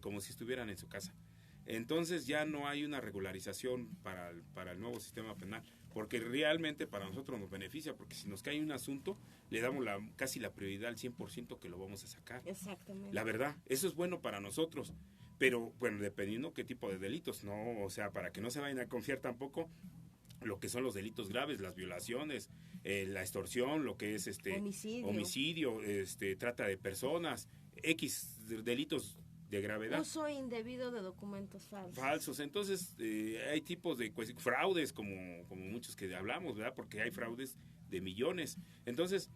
como si estuvieran en su casa. Entonces ya no hay una regularización para el nuevo sistema penal, porque realmente para nosotros nos beneficia, porque si nos cae un asunto, le damos casi la prioridad al 100% que lo vamos a sacar. Exactamente. La verdad, eso es bueno para nosotros. Pero, bueno, dependiendo qué tipo de delitos, ¿no? O sea, para que no se vayan a confiar tampoco lo que son los delitos graves, las violaciones, la extorsión, lo que es homicidio, trata de personas, X delitos de gravedad. Uso indebido de documentos falsos. Entonces, hay tipos de fraudes, como muchos que hablamos, ¿verdad? Porque hay fraudes de millones. Entonces,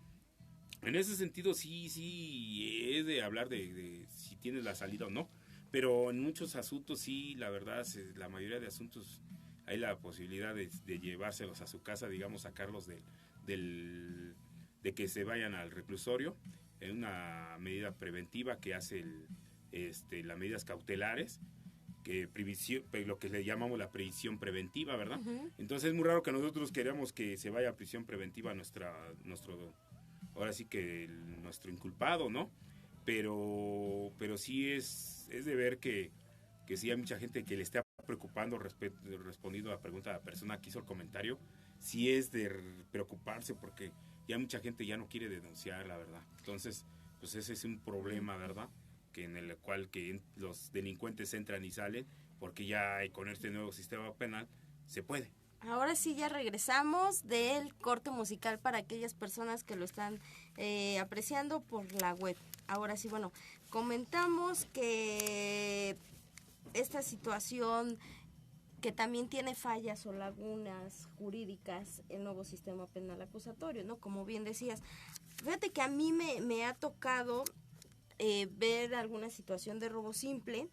en ese sentido, sí es de hablar de si tienes la salida o no. Pero en muchos asuntos sí, la verdad, la mayoría de asuntos hay la posibilidad de llevárselos a su casa, digamos, sacarlos de que se vayan al reclusorio, en una medida preventiva que hace las medidas cautelares, lo que le llamamos la prisión preventiva, ¿verdad? Entonces es muy raro que nosotros queramos que se vaya a prisión preventiva ahora sí que nuestro inculpado, ¿no? Pero sí es de ver que sí hay mucha gente que le está preocupando respondiendo a la pregunta de la persona que hizo el comentario. Sí es de preocuparse porque ya mucha gente ya no quiere denunciar, la verdad. Entonces, pues ese es un problema, ¿verdad? Que en el cual que los delincuentes entran y salen porque ya con este nuevo sistema penal se puede. Ahora sí ya regresamos del corte musical para aquellas personas que lo están apreciando por la web. Ahora sí, bueno, comentamos que esta situación que también tiene fallas o lagunas jurídicas el nuevo sistema penal acusatorio, ¿no? Como bien decías, fíjate que a mí me ha tocado ver alguna situación de robo simple.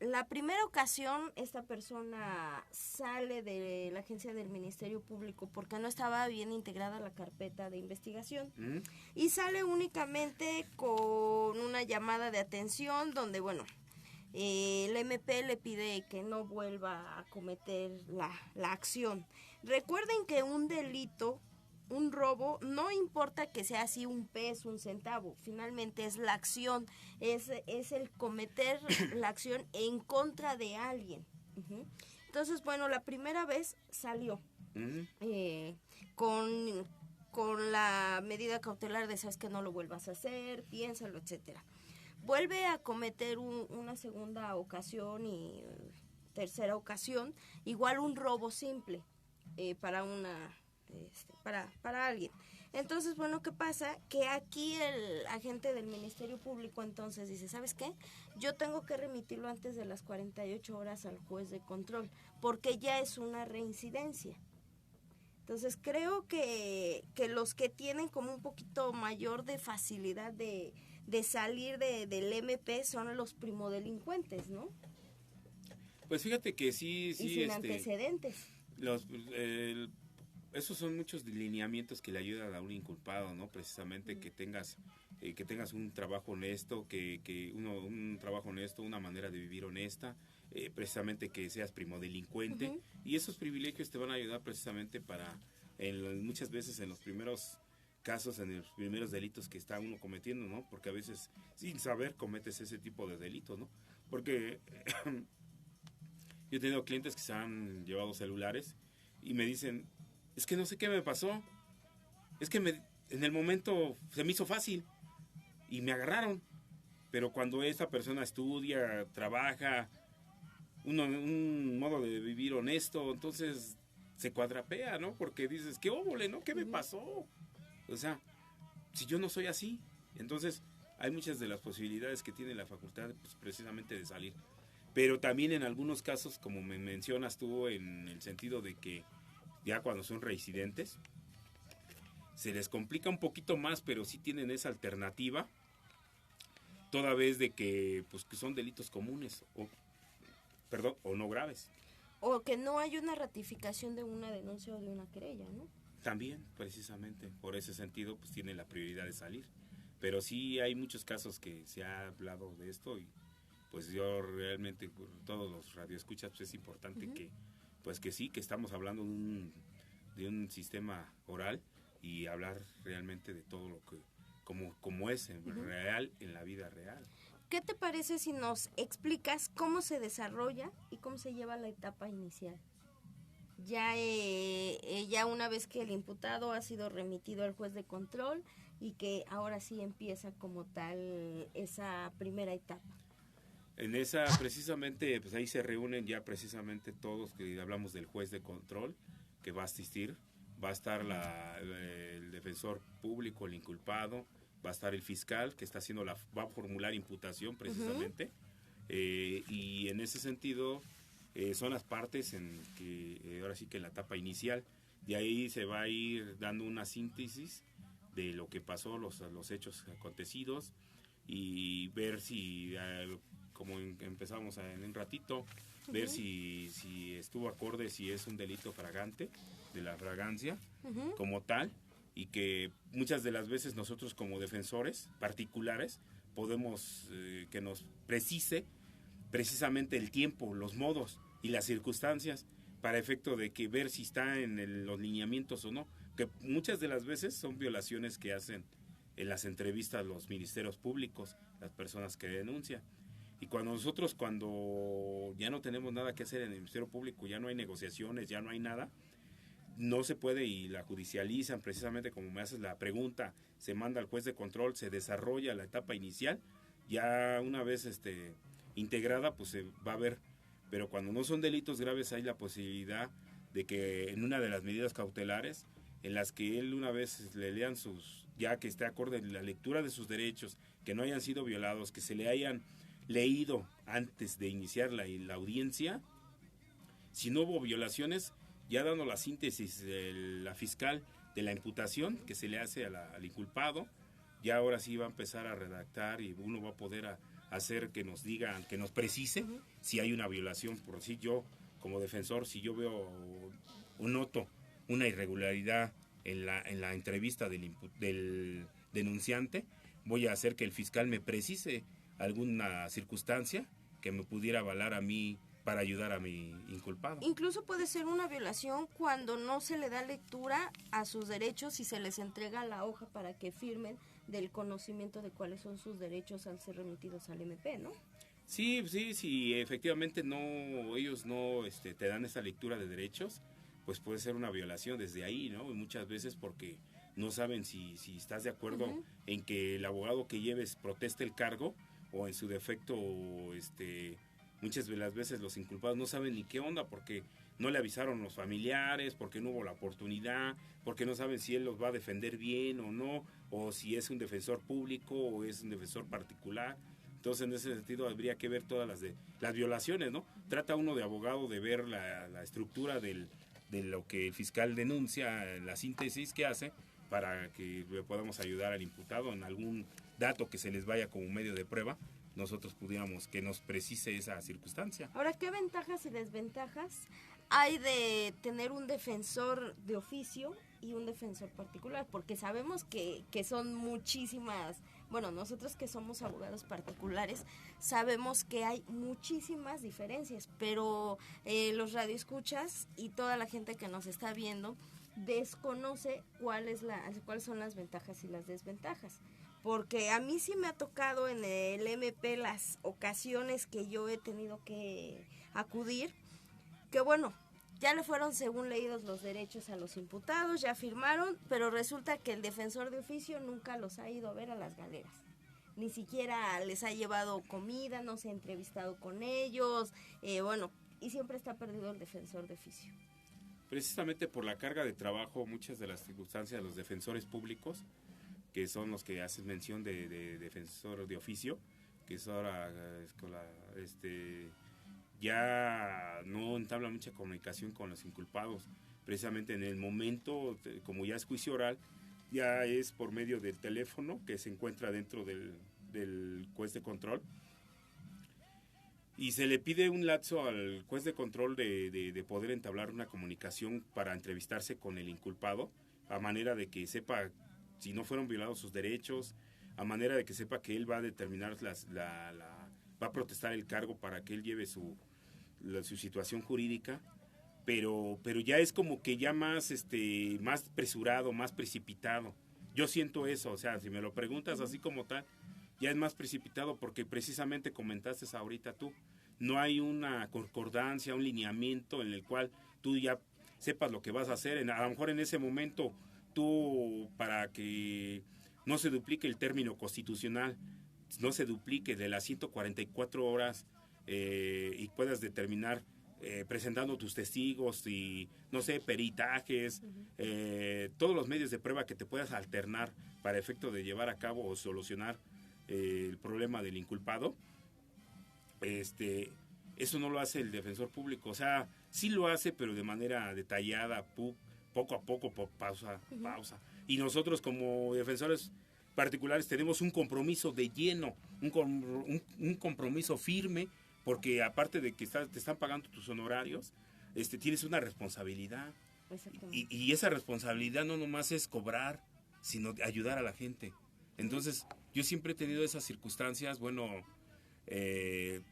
La primera ocasión, esta persona sale de la agencia del Ministerio Público porque no estaba bien integrada la carpeta de investigación y sale únicamente con una llamada de atención donde, bueno, el MP le pide que no vuelva a cometer la acción. Recuerden que un delito, un robo, no importa que sea así un peso, un centavo, finalmente es la acción, es el cometer la acción en contra de alguien. Entonces, bueno, la primera vez salió con la medida cautelar de sabes que no lo vuelvas a hacer, piénsalo, etcétera. Vuelve a cometer una segunda ocasión y tercera ocasión, igual un robo simple para alguien. Entonces, bueno, ¿qué pasa? Que aquí el agente del Ministerio Público entonces dice, ¿sabes qué? Yo tengo que remitirlo antes de las 48 horas al juez de control, porque ya es una reincidencia. Entonces, creo que los que tienen como un poquito mayor de facilidad de salir del MP son los primodelincuentes, ¿no? Pues fíjate que sí, y sin antecedentes. Esos son muchos lineamientos que le ayudan a un inculpado, ¿no? Precisamente que tengas un trabajo honesto, un trabajo honesto, una manera de vivir honesta, precisamente que seas primodelincuente, y esos privilegios te van a ayudar precisamente para, muchas veces en los primeros casos, en los primeros delitos que está uno cometiendo, ¿no? Porque a veces sin saber cometes ese tipo de delitos, ¿no? Porque yo he tenido clientes que se han llevado celulares y me dicen, es que no sé qué me pasó, es que en el momento se me hizo fácil y me agarraron, pero cuando esta persona estudia, trabaja, un modo de vivir honesto, entonces se cuadrapea, ¿no? Porque dices, qué óvole, ¿no? ¿Qué me pasó? O sea, si yo no soy así, entonces hay muchas de las posibilidades que tiene la facultad, pues, precisamente de salir. Pero también en algunos casos, como me mencionas tú, en el sentido de que ya cuando son reincidentes, se les complica un poquito más, pero sí tienen esa alternativa, toda vez de que, pues, que son delitos comunes, o no graves. O que no hay una ratificación de una denuncia o de una querella, ¿no? También, precisamente, por ese sentido, pues tiene la prioridad de salir. Pero sí hay muchos casos que se ha hablado de esto y pues yo realmente, por todos los radioescuchas, pues es importante que sí, que estamos hablando de un sistema oral y hablar realmente de todo lo que, como es en real, en la vida real. ¿Qué te parece si nos explicas cómo se desarrolla y cómo se lleva la etapa inicial? Ya una vez que el imputado ha sido remitido al juez de control y que ahora sí empieza como tal esa primera etapa. En esa, precisamente, pues ahí se reúnen ya precisamente todos, que hablamos del juez de control, que va a asistir, va a estar el defensor público, el inculpado, va a estar el fiscal, que va a formular imputación precisamente, y en ese sentido son las partes en que ahora sí que en la etapa inicial, de ahí se va a ir dando una síntesis de lo que pasó, los hechos acontecidos, y ver si, como empezamos en un ratito, ver si estuvo acorde, si es un delito fragante, de la fragancia como tal, y que muchas de las veces nosotros como defensores particulares podemos que nos precise precisamente el tiempo, los modos y las circunstancias para efecto de que ver si está en los lineamientos o no, que muchas de las veces son violaciones que hacen en las entrevistas los ministerios públicos, las personas que denuncian. Y cuando ya no tenemos nada que hacer en el Ministerio Público, ya no hay negociaciones, ya no hay nada, no se puede y la judicializan, precisamente como me haces la pregunta, se manda al juez de control, se desarrolla la etapa inicial, ya una vez integrada, pues se va a ver. Pero cuando no son delitos graves hay la posibilidad de que en una de las medidas cautelares, en las que él una vez le lean ya que esté acorde en la lectura de sus derechos, que no hayan sido violados, que se le hayan leído antes de iniciar la audiencia, si no hubo violaciones, ya dando la síntesis de la fiscal de la imputación que se le hace al inculpado, ya ahora sí va a empezar a redactar y uno va a poder hacer que nos digan, que nos precise si hay una violación. Por si yo, como defensor, si yo veo o noto una irregularidad en la entrevista del denunciante, voy a hacer que el fiscal me precise alguna circunstancia que me pudiera avalar a mí para ayudar a mi inculpado. Incluso puede ser una violación cuando no se le da lectura a sus derechos y se les entrega la hoja para que firmen del conocimiento de cuáles son sus derechos al ser remitidos al MP, ¿no? Sí, efectivamente ellos no te dan esa lectura de derechos, pues puede ser una violación desde ahí, ¿no? Y muchas veces porque no saben si estás de acuerdo en que el abogado que lleves proteste el cargo, o en su defecto, muchas de las veces los inculpados no saben ni qué onda porque no le avisaron los familiares, porque no hubo la oportunidad, porque no saben si él los va a defender bien o no, o si es un defensor público o es un defensor particular. Entonces, en ese sentido, habría que ver todas las violaciones, ¿no? Trata uno de abogado de ver la estructura de lo que el fiscal denuncia, la síntesis que hace, para que le podamos ayudar al imputado en algún dato que se les vaya como medio de prueba, nosotros pudiéramos que nos precise esa circunstancia. Ahora, ¿qué ventajas y desventajas hay de tener un defensor de oficio y un defensor particular? Porque sabemos que son muchísimas, bueno, nosotros que somos abogados particulares, sabemos que hay muchísimas diferencias, pero los radioescuchas y toda la gente que nos está viendo desconoce cuáles son las ventajas y las desventajas. Porque a mí sí me ha tocado en el MP las ocasiones que yo he tenido que acudir, que bueno, ya le fueron según leídos los derechos a los imputados, ya firmaron, pero resulta que el defensor de oficio nunca los ha ido a ver a las galeras. Ni siquiera les ha llevado comida, no se ha entrevistado con ellos, y siempre está perdido el defensor de oficio. Precisamente por la carga de trabajo, muchas de las circunstancias de los defensores públicos, que son los que hacen mención de defensor de oficio, que es ahora ya no entabla mucha comunicación con los inculpados. Precisamente en el momento, como ya es juicio oral, ya es por medio del teléfono que se encuentra dentro del juez de control, y se le pide un lapso al juez de control de poder entablar una comunicación para entrevistarse con el inculpado, a manera de que sepa si no fueron violados sus derechos, a manera de que sepa que él va a determinar va a protestar el cargo para que él lleve su situación jurídica, pero ya es como que ya más apresurado, más precipitado. Yo siento eso, o sea, si me lo preguntas así como tal, ya es más precipitado porque precisamente comentaste ahorita tú, no hay una concordancia, un lineamiento en el cual tú ya sepas lo que vas a hacer. A lo mejor en ese momento tú, para que no se duplique el término constitucional, no se duplique de las 144 horas y puedas determinar presentando tus testigos y, no sé, peritajes, todos los medios de prueba que te puedas alternar para efecto de llevar a cabo o solucionar el problema del inculpado, eso no lo hace el defensor público. O sea, sí lo hace, pero de manera detallada, poco a poco, pausa. Y nosotros como defensores particulares tenemos un compromiso de lleno, un compromiso firme, porque aparte de que te están pagando tus honorarios, tienes una responsabilidad. Y esa responsabilidad no nomás es cobrar, sino ayudar a la gente. Entonces, yo siempre he tenido esas circunstancias, de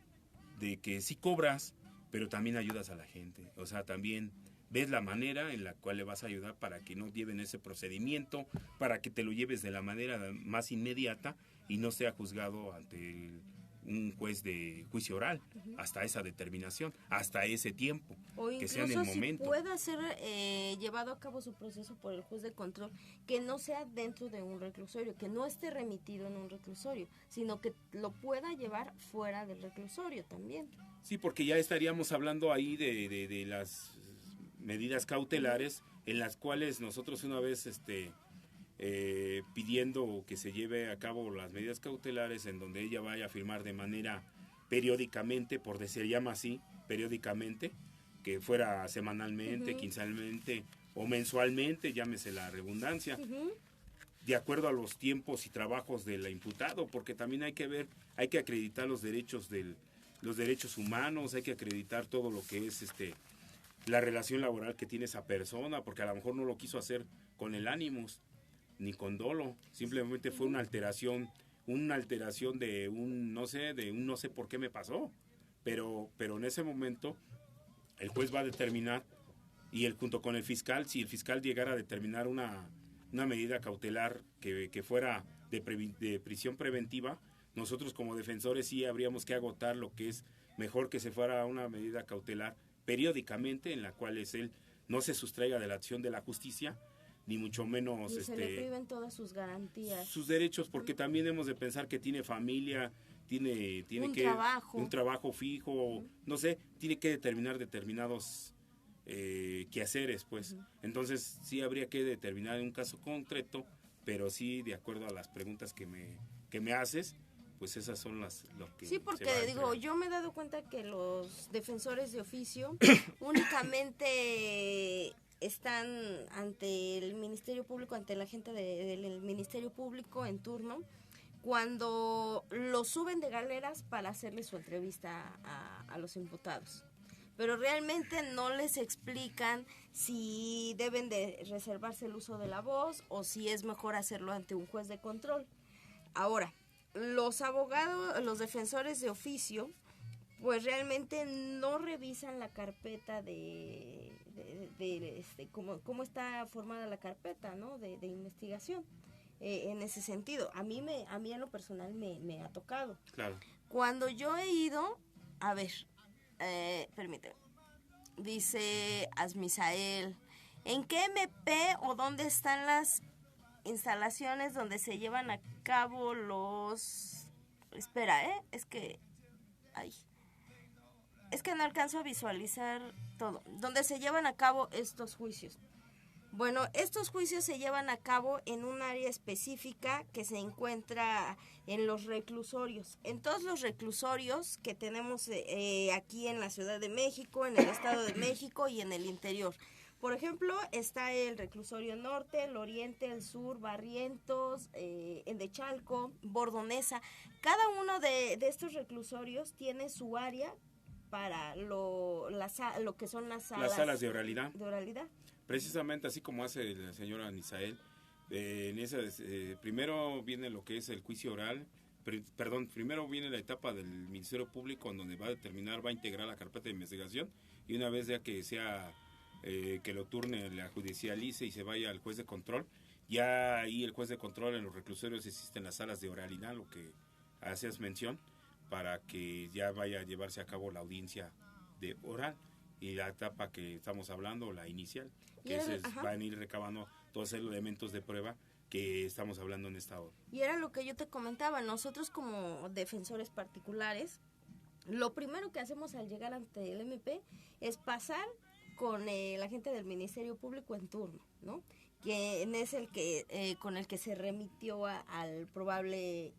que sí cobras, pero también ayudas a la gente. O sea, también ves la manera en la cual le vas a ayudar para que no lleven ese procedimiento, para que te lo lleves de la manera más inmediata y no sea juzgado ante un juez de juicio oral, hasta esa determinación, hasta ese tiempo, o que sea en el incluso si momento. pueda ser llevado a cabo su proceso por el juez de control, que no sea dentro de un reclusorio, que no esté remitido en un reclusorio, sino que lo pueda llevar fuera del reclusorio también. Sí, porque ya estaríamos hablando ahí de las medidas cautelares, en las cuales nosotros una vez pidiendo que se lleve a cabo las medidas cautelares, en donde ella vaya a firmar de manera periódicamente, por decir, llama así, periódicamente, que fuera semanalmente, quincenalmente o mensualmente, llámese la redundancia, de acuerdo a los tiempos y trabajos del imputado, porque también hay que ver, hay que acreditar los derechos humanos, hay que acreditar todo lo que es la relación laboral que tiene esa persona, porque a lo mejor no lo quiso hacer con el ánimos ni con dolo, simplemente fue una alteración de un no sé por qué me pasó, pero en ese momento el juez va a determinar, y él junto con el fiscal, si el fiscal llegara a determinar una medida cautelar que fuera de prisión preventiva, nosotros como defensores sí habríamos que agotar lo que es mejor que se fuera una medida cautelar periódicamente, en la cual él no se sustraiga de la acción de la justicia, ni mucho menos y se le priven todas sus garantías, sus derechos, porque también hemos de pensar que tiene familia, tiene un trabajo fijo, no sé, tiene que determinar determinados quehaceres, pues. Entonces sí habría que determinar en un caso concreto, pero sí de acuerdo a las preguntas que me haces, pues esas son lo que sí, porque yo me he dado cuenta que los defensores de oficio únicamente están ante el Ministerio Público, ante la gente del Ministerio Público en turno, cuando los suben de galeras para hacerle su entrevista a los imputados. Pero realmente no les explican si deben de reservarse el uso de la voz o si es mejor hacerlo ante un juez de control. Ahora, los abogados, los defensores de oficio, pues realmente no revisan la carpeta de cómo está formada la carpeta, ¿no? de investigación. En ese sentido, a mí en lo personal me ha tocado. Claro. Cuando yo he ido, a ver, permíteme, dice Asmisael, ¿en qué MP o dónde están las instalaciones donde se llevan a cabo los... Espera, es que no alcanzo a visualizar todo. Donde se llevan a cabo estos juicios. Bueno, estos juicios se llevan a cabo en un área específica que se encuentra en los reclusorios. En todos los reclusorios que tenemos aquí en la Ciudad de México, en el Estado de México y en el interior. Por ejemplo, está el reclusorio norte, el oriente, el sur, Barrientos, el de Chalco, Bordonesa. Cada uno de estos reclusorios tiene su área para lo que son las salas de oralidad. Precisamente así como hace la señora Anisael, primero viene lo que es el juicio oral, primero viene la etapa del Ministerio Público, en donde va a integrar la carpeta de investigación, y una vez ya que sea que lo turne, la judicialice y se vaya al juez de control, ya ahí el juez de control en los reclusorios existen las salas de oralidad, lo que hacías mención, para que ya vaya a llevarse a cabo la audiencia de oral, y la etapa que estamos hablando, la inicial, que van a ir recabando todos los elementos de prueba que estamos hablando en esta hora. Y era lo que yo te comentaba, nosotros como defensores particulares, lo primero que hacemos al llegar ante el MP es pasar con la gente del Ministerio Público en turno, ¿no? Que es el que con el que se remitió al probable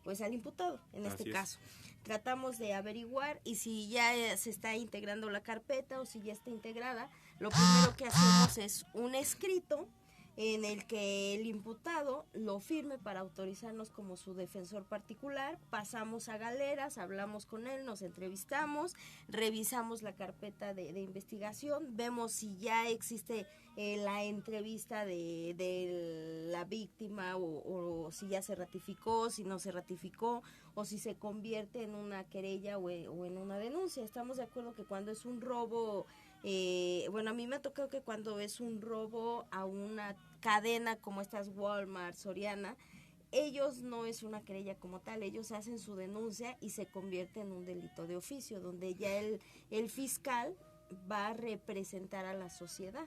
pues al imputado en este caso. Tratamos de averiguar, y si ya se está integrando la carpeta o si ya está integrada, lo primero que hacemos es un escrito en el que el imputado lo firme para autorizarnos como su defensor particular. Pasamos a galeras, hablamos con él, nos entrevistamos, revisamos la carpeta de investigación, vemos si ya existe la entrevista de la víctima o si ya se ratificó, si no se ratificó, o si se convierte en una querella o en una denuncia. Estamos de acuerdo que cuando es un robo, a mí me ha tocado que cuando es un robo a una cadena como estas Walmart, Soriana, ellos no es una querella como tal, ellos hacen su denuncia y se convierte en un delito de oficio, donde ya el fiscal va a representar a la sociedad.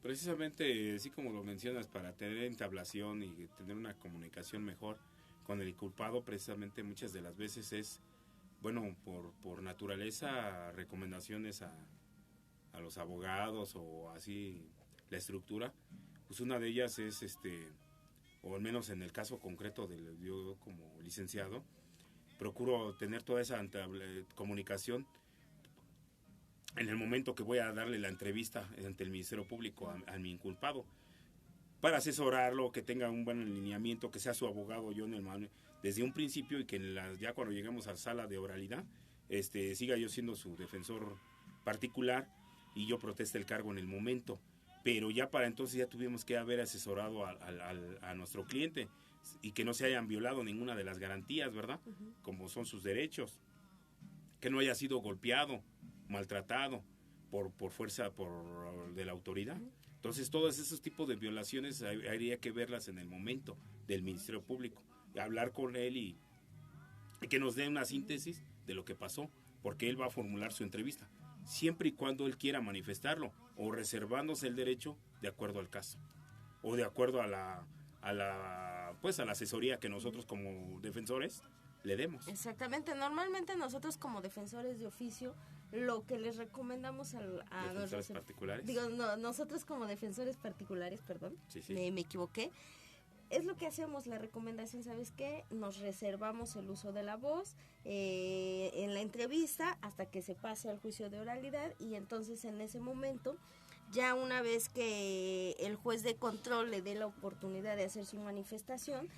Precisamente, así como lo mencionas, para tener entablación y tener una comunicación mejor con el inculpado, precisamente muchas de las veces es, bueno, por naturaleza, recomendaciones a los abogados o así la estructura, pues una de ellas es, o al menos en el caso concreto de yo como licenciado, procuro tener toda esa comunicación en el momento que voy a darle la entrevista ante el Ministerio Público a mi inculpado, para asesorarlo, que tenga un buen alineamiento, que sea su abogado yo desde un principio, y que ya cuando lleguemos a la sala de oralidad, siga yo siendo su defensor particular y yo proteste el cargo en el momento. Pero ya para entonces ya tuvimos que haber asesorado a nuestro cliente y que no se hayan violado ninguna de las garantías, ¿verdad? Uh-huh. Como son sus derechos, que no haya sido golpeado, maltratado por fuerza de la autoridad. Uh-huh. Entonces todos esos tipos de violaciones habría que verlas en el momento del Ministerio Público, hablar con él y que nos dé una síntesis de lo que pasó, porque él va a formular su entrevista, siempre y cuando él quiera manifestarlo, o reservándose el derecho de acuerdo al caso, o de acuerdo a la asesoría que nosotros como defensores le demos. Exactamente, normalmente nosotros como defensores de oficio, lo que les recomendamos a defensores particulares. Nosotros como defensores particulares, perdón, sí. Me equivoqué. Es lo que hacemos, la recomendación, ¿sabes qué? Nos reservamos el uso de la voz en la entrevista hasta que se pase al juicio de oralidad, y entonces en ese momento, ya una vez que el juez de control le dé la oportunidad de hacer su manifestación,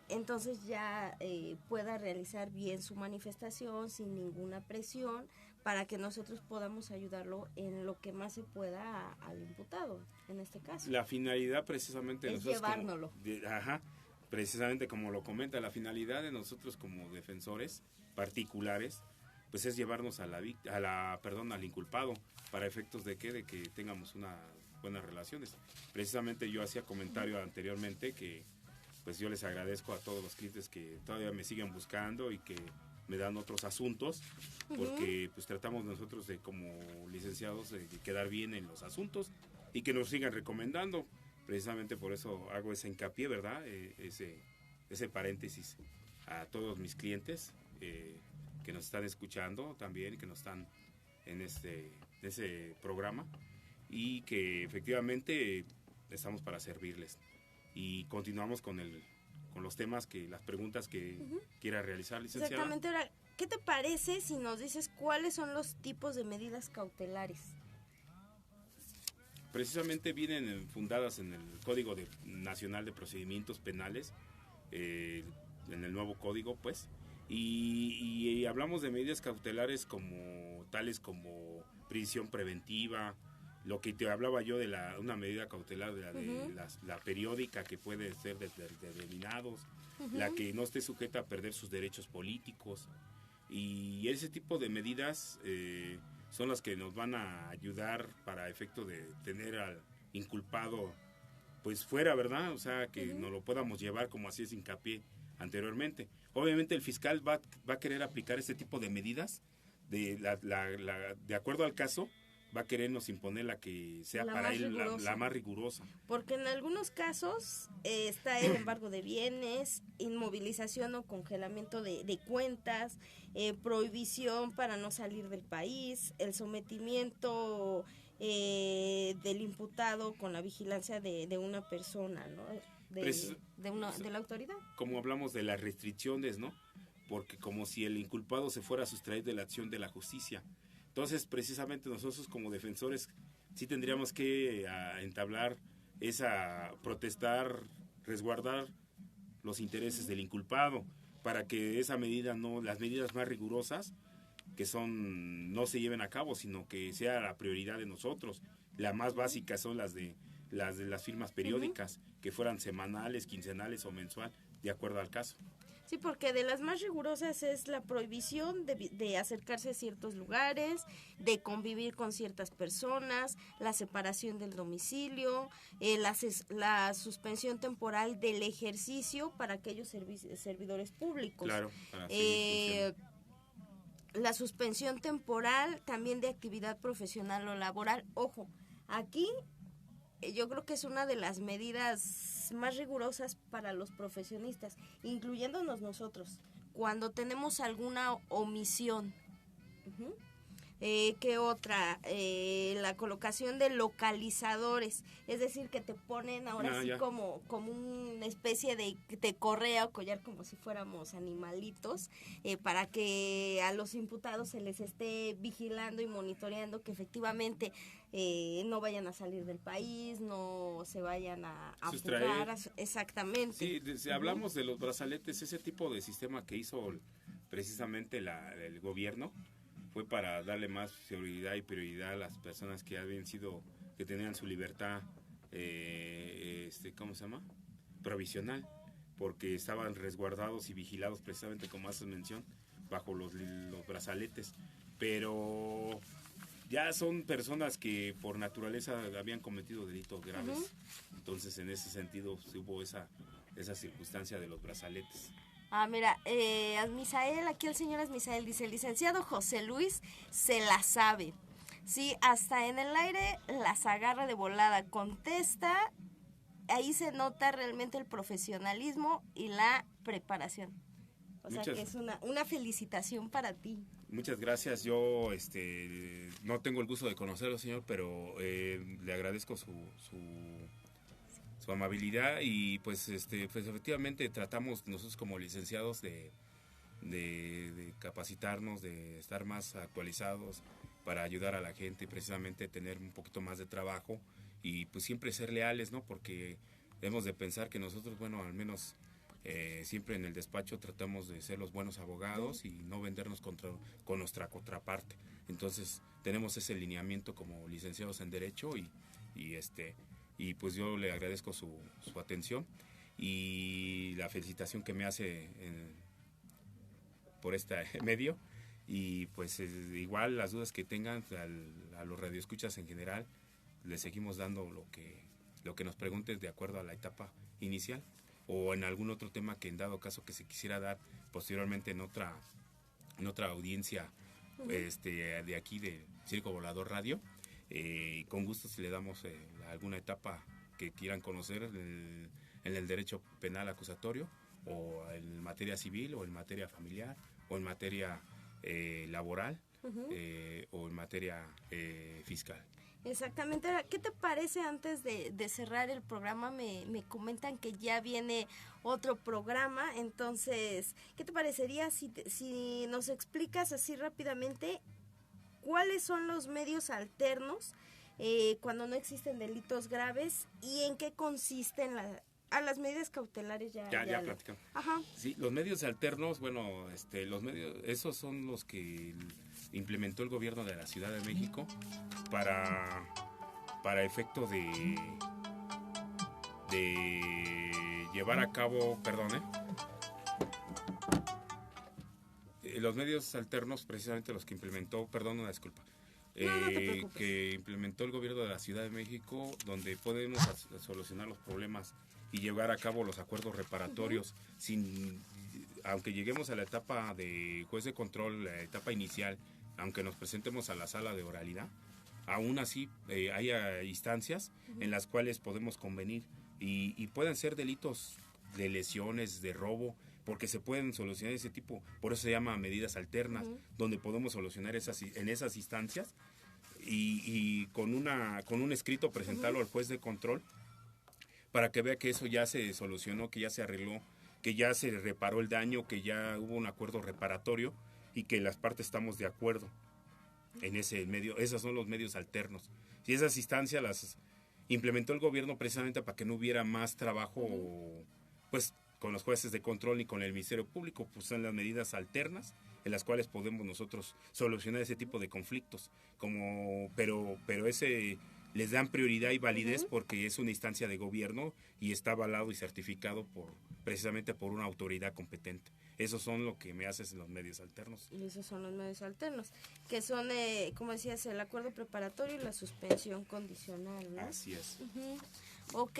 entonces ya pueda realizar bien su manifestación sin ninguna presión, para que nosotros podamos ayudarlo en lo que más se pueda al imputado, en este caso. La finalidad precisamente es llevárnoslo. Precisamente como lo comenta, la finalidad de nosotros como defensores particulares, pues es llevarnos al inculpado, para efectos de que tengamos unas buenas relaciones. Precisamente yo hacía comentario anteriormente que pues yo les agradezco a todos los clientes que todavía me siguen buscando y que me dan otros asuntos, porque pues tratamos nosotros de como licenciados de quedar bien en los asuntos y que nos sigan recomendando. Precisamente por eso hago ese hincapié, ¿verdad? Ese paréntesis a todos mis clientes que nos están escuchando también, que nos están en ese programa, y que efectivamente estamos para servirles. Y continuamos con los temas, las preguntas que quiera realizar, licenciada. Exactamente. Ahora, ¿qué te parece si nos dices cuáles son los tipos de medidas cautelares? Precisamente vienen fundadas en el Código Nacional de Procedimientos Penales, en el nuevo código, pues, y hablamos de medidas cautelares tales como prisión preventiva, lo que te hablaba yo de una medida cautelar, de la periódica, que puede ser de determinados, la que no esté sujeta a perder sus derechos políticos, y ese tipo de medidas son las que nos van a ayudar para efecto de tener al inculpado pues fuera, ¿verdad? O sea, que nos lo podamos llevar, como así es hincapié anteriormente. Obviamente el fiscal va a querer aplicar este tipo de medidas de acuerdo al caso, va a querernos imponer la que sea para él la más rigurosa. Porque en algunos casos está el embargo de bienes, inmovilización o congelamiento de cuentas, prohibición para no salir del país, el sometimiento del imputado con la vigilancia de una persona, ¿no? De la autoridad. Como hablamos de las restricciones, ¿no? Porque como si el inculpado se fuera a sustraer de la acción de la justicia. Entonces, precisamente nosotros como defensores sí tendríamos que protestar, resguardar los intereses del inculpado, para que las medidas más rigurosas no se lleven a cabo, sino que sea la prioridad de nosotros. La más básica son las de las firmas periódicas, que fueran semanales, quincenales o mensual, de acuerdo al caso. Sí, porque de las más rigurosas es la prohibición de acercarse a ciertos lugares, de convivir con ciertas personas, la separación del domicilio, la suspensión temporal del ejercicio para aquellos servidores públicos. Claro, para seguir La suspensión temporal también de actividad profesional o laboral. Ojo, aquí yo creo que es una de las medidas más rigurosas para los profesionistas, incluyéndonos nosotros, cuando tenemos alguna omisión. Uh-huh. ¿Qué otra? La colocación de localizadores, es decir, que te ponen ahora como una especie de correa o collar, como si fuéramos animalitos, para que a los imputados se les esté vigilando y monitoreando que efectivamente no vayan a salir del país, no se vayan a fugar. Exactamente. Sí, si hablamos de los brazaletes, ese tipo de sistema que hizo precisamente el gobierno, fue para darle más seguridad y prioridad a las personas que que tenían su libertad, ¿cómo se llama? Provisional, porque estaban resguardados y vigilados precisamente, como haces mención, bajo los brazaletes. Pero ya son personas que por naturaleza habían cometido delitos graves. Uh-huh. Entonces, en ese sentido, hubo esa circunstancia de los brazaletes. Mira, Misael, aquí el señor Misael dice, el licenciado José Luis se la sabe. Sí, hasta en el aire las agarra de volada, contesta, ahí se nota realmente el profesionalismo y la preparación. O sea que es una felicitación para ti. Muchas gracias, yo no tengo el gusto de conocerlo, señor, pero le agradezco su amabilidad y pues efectivamente tratamos nosotros como licenciados de capacitarnos, de estar más actualizados para ayudar a la gente y precisamente tener un poquito más de trabajo y pues siempre ser leales, ¿no? Porque debemos de pensar que nosotros, bueno, al menos siempre en el despacho tratamos de ser los buenos abogados y no vendernos con nuestra contraparte. Entonces tenemos ese lineamiento como licenciados en Derecho y pues yo le agradezco su atención y la felicitación que me hace por este medio y pues igual las dudas que tengan a los radioescuchas en general les seguimos dando lo que nos pregunten de acuerdo a la etapa inicial o en algún otro tema que en dado caso que se quisiera dar posteriormente en otra audiencia uh-huh. De aquí de Circo Volador Radio. Con gusto si le damos alguna etapa que quieran conocer en el derecho penal acusatorio o en materia civil o en materia familiar o en materia laboral uh-huh. O en materia fiscal. Exactamente. ¿Qué te parece antes de cerrar el programa? Me comentan que ya viene otro programa, entonces, ¿qué te parecería si nos explicas así rápidamente cuáles son los medios alternos cuando no existen delitos graves y en qué consisten las medidas cautelares? Ya platicamos. Ajá. Sí, los medios alternos, bueno, los medios, esos son los que implementó el gobierno de la Ciudad de México para efecto de llevar a cabo, los medios alternos, precisamente los que implementó, no que implementó el gobierno de la Ciudad de México, donde podemos solucionar los problemas y llevar a cabo los acuerdos reparatorios uh-huh. Aunque lleguemos a la etapa de juez de control, la etapa inicial, aunque nos presentemos a la sala de oralidad, aún así hay instancias uh-huh. en las cuales podemos convenir y pueden ser delitos de lesiones, de robo, porque se pueden solucionar ese tipo, por eso se llama medidas alternas, uh-huh. donde podemos solucionar en esas instancias y con un escrito presentarlo uh-huh. al juez de control para que vea que eso ya se solucionó, que ya se arregló, que ya se reparó el daño, que ya hubo un acuerdo reparatorio y que las partes estamos de acuerdo en ese medio. Esos son los medios alternos. Y esas instancias las implementó el gobierno precisamente para que no hubiera más trabajo uh-huh. pues con los jueces de control y con el Ministerio Público, pues son las medidas alternas en las cuales podemos nosotros solucionar ese tipo de conflictos, pero les dan prioridad y validez porque es una instancia de gobierno y está avalado y certificado precisamente por una autoridad competente. Esos son lo que me haces en los medios alternos. Y esos son los medios alternos, que son, como decías, el acuerdo preparatorio y la suspensión condicional, ¿no? Así es. Ok,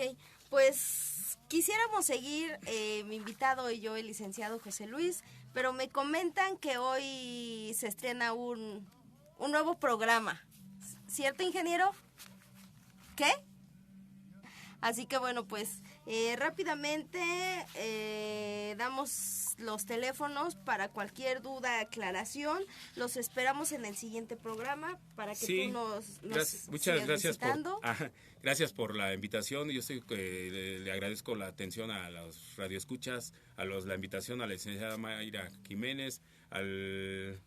pues quisiéramos seguir, mi invitado y yo, el licenciado José Luis, pero me comentan que hoy se estrena un nuevo programa, ¿cierto, ingeniero? ¿Qué? Así que bueno, pues rápidamente damos los teléfonos para cualquier duda, aclaración. Los esperamos en el siguiente programa para que tú nos muchas gracias gracias por la invitación. Yo sé que le agradezco la atención a los radioescuchas, la invitación a la licenciada Mayra Jiménez, al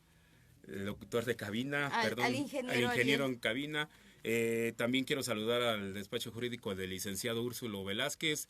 locutor de cabina, al ingeniero en cabina. También quiero saludar al despacho jurídico del licenciado Úrsulo Velázquez,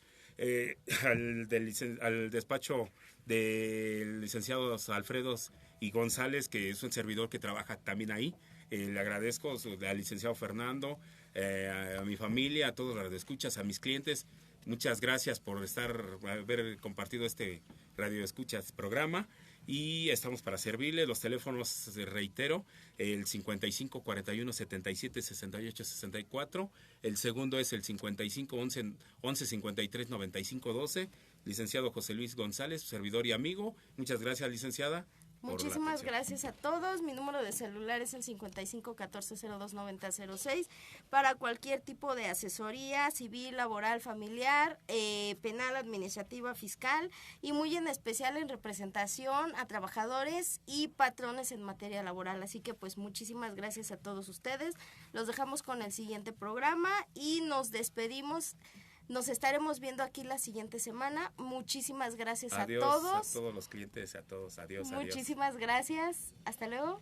al despacho del licenciado Alfredo y González, que es un servidor que trabaja también ahí. Le agradezco al licenciado Fernando, a mi familia, a todos los radioescuchas, a mis clientes. Muchas gracias por haber compartido este radioescuchas programa. Y estamos para servirle. Los teléfonos, reitero, el 55 41 77 68 64. El segundo es el 55 11 53 95 12. Licenciado José Luis González, servidor y amigo. Muchas gracias, licenciada. Muchísimas gracias a todos. Mi número de celular es el 55 14 02 90 06 para cualquier tipo de asesoría civil, laboral, familiar, penal, administrativa, fiscal y muy en especial en representación a trabajadores y patrones en materia laboral. Así que pues muchísimas gracias a todos ustedes. Los dejamos con el siguiente programa y nos despedimos. Nos estaremos viendo aquí la siguiente semana. Muchísimas gracias a todos. A todos los clientes, a todos. Adiós. Muchísimas gracias. Hasta luego.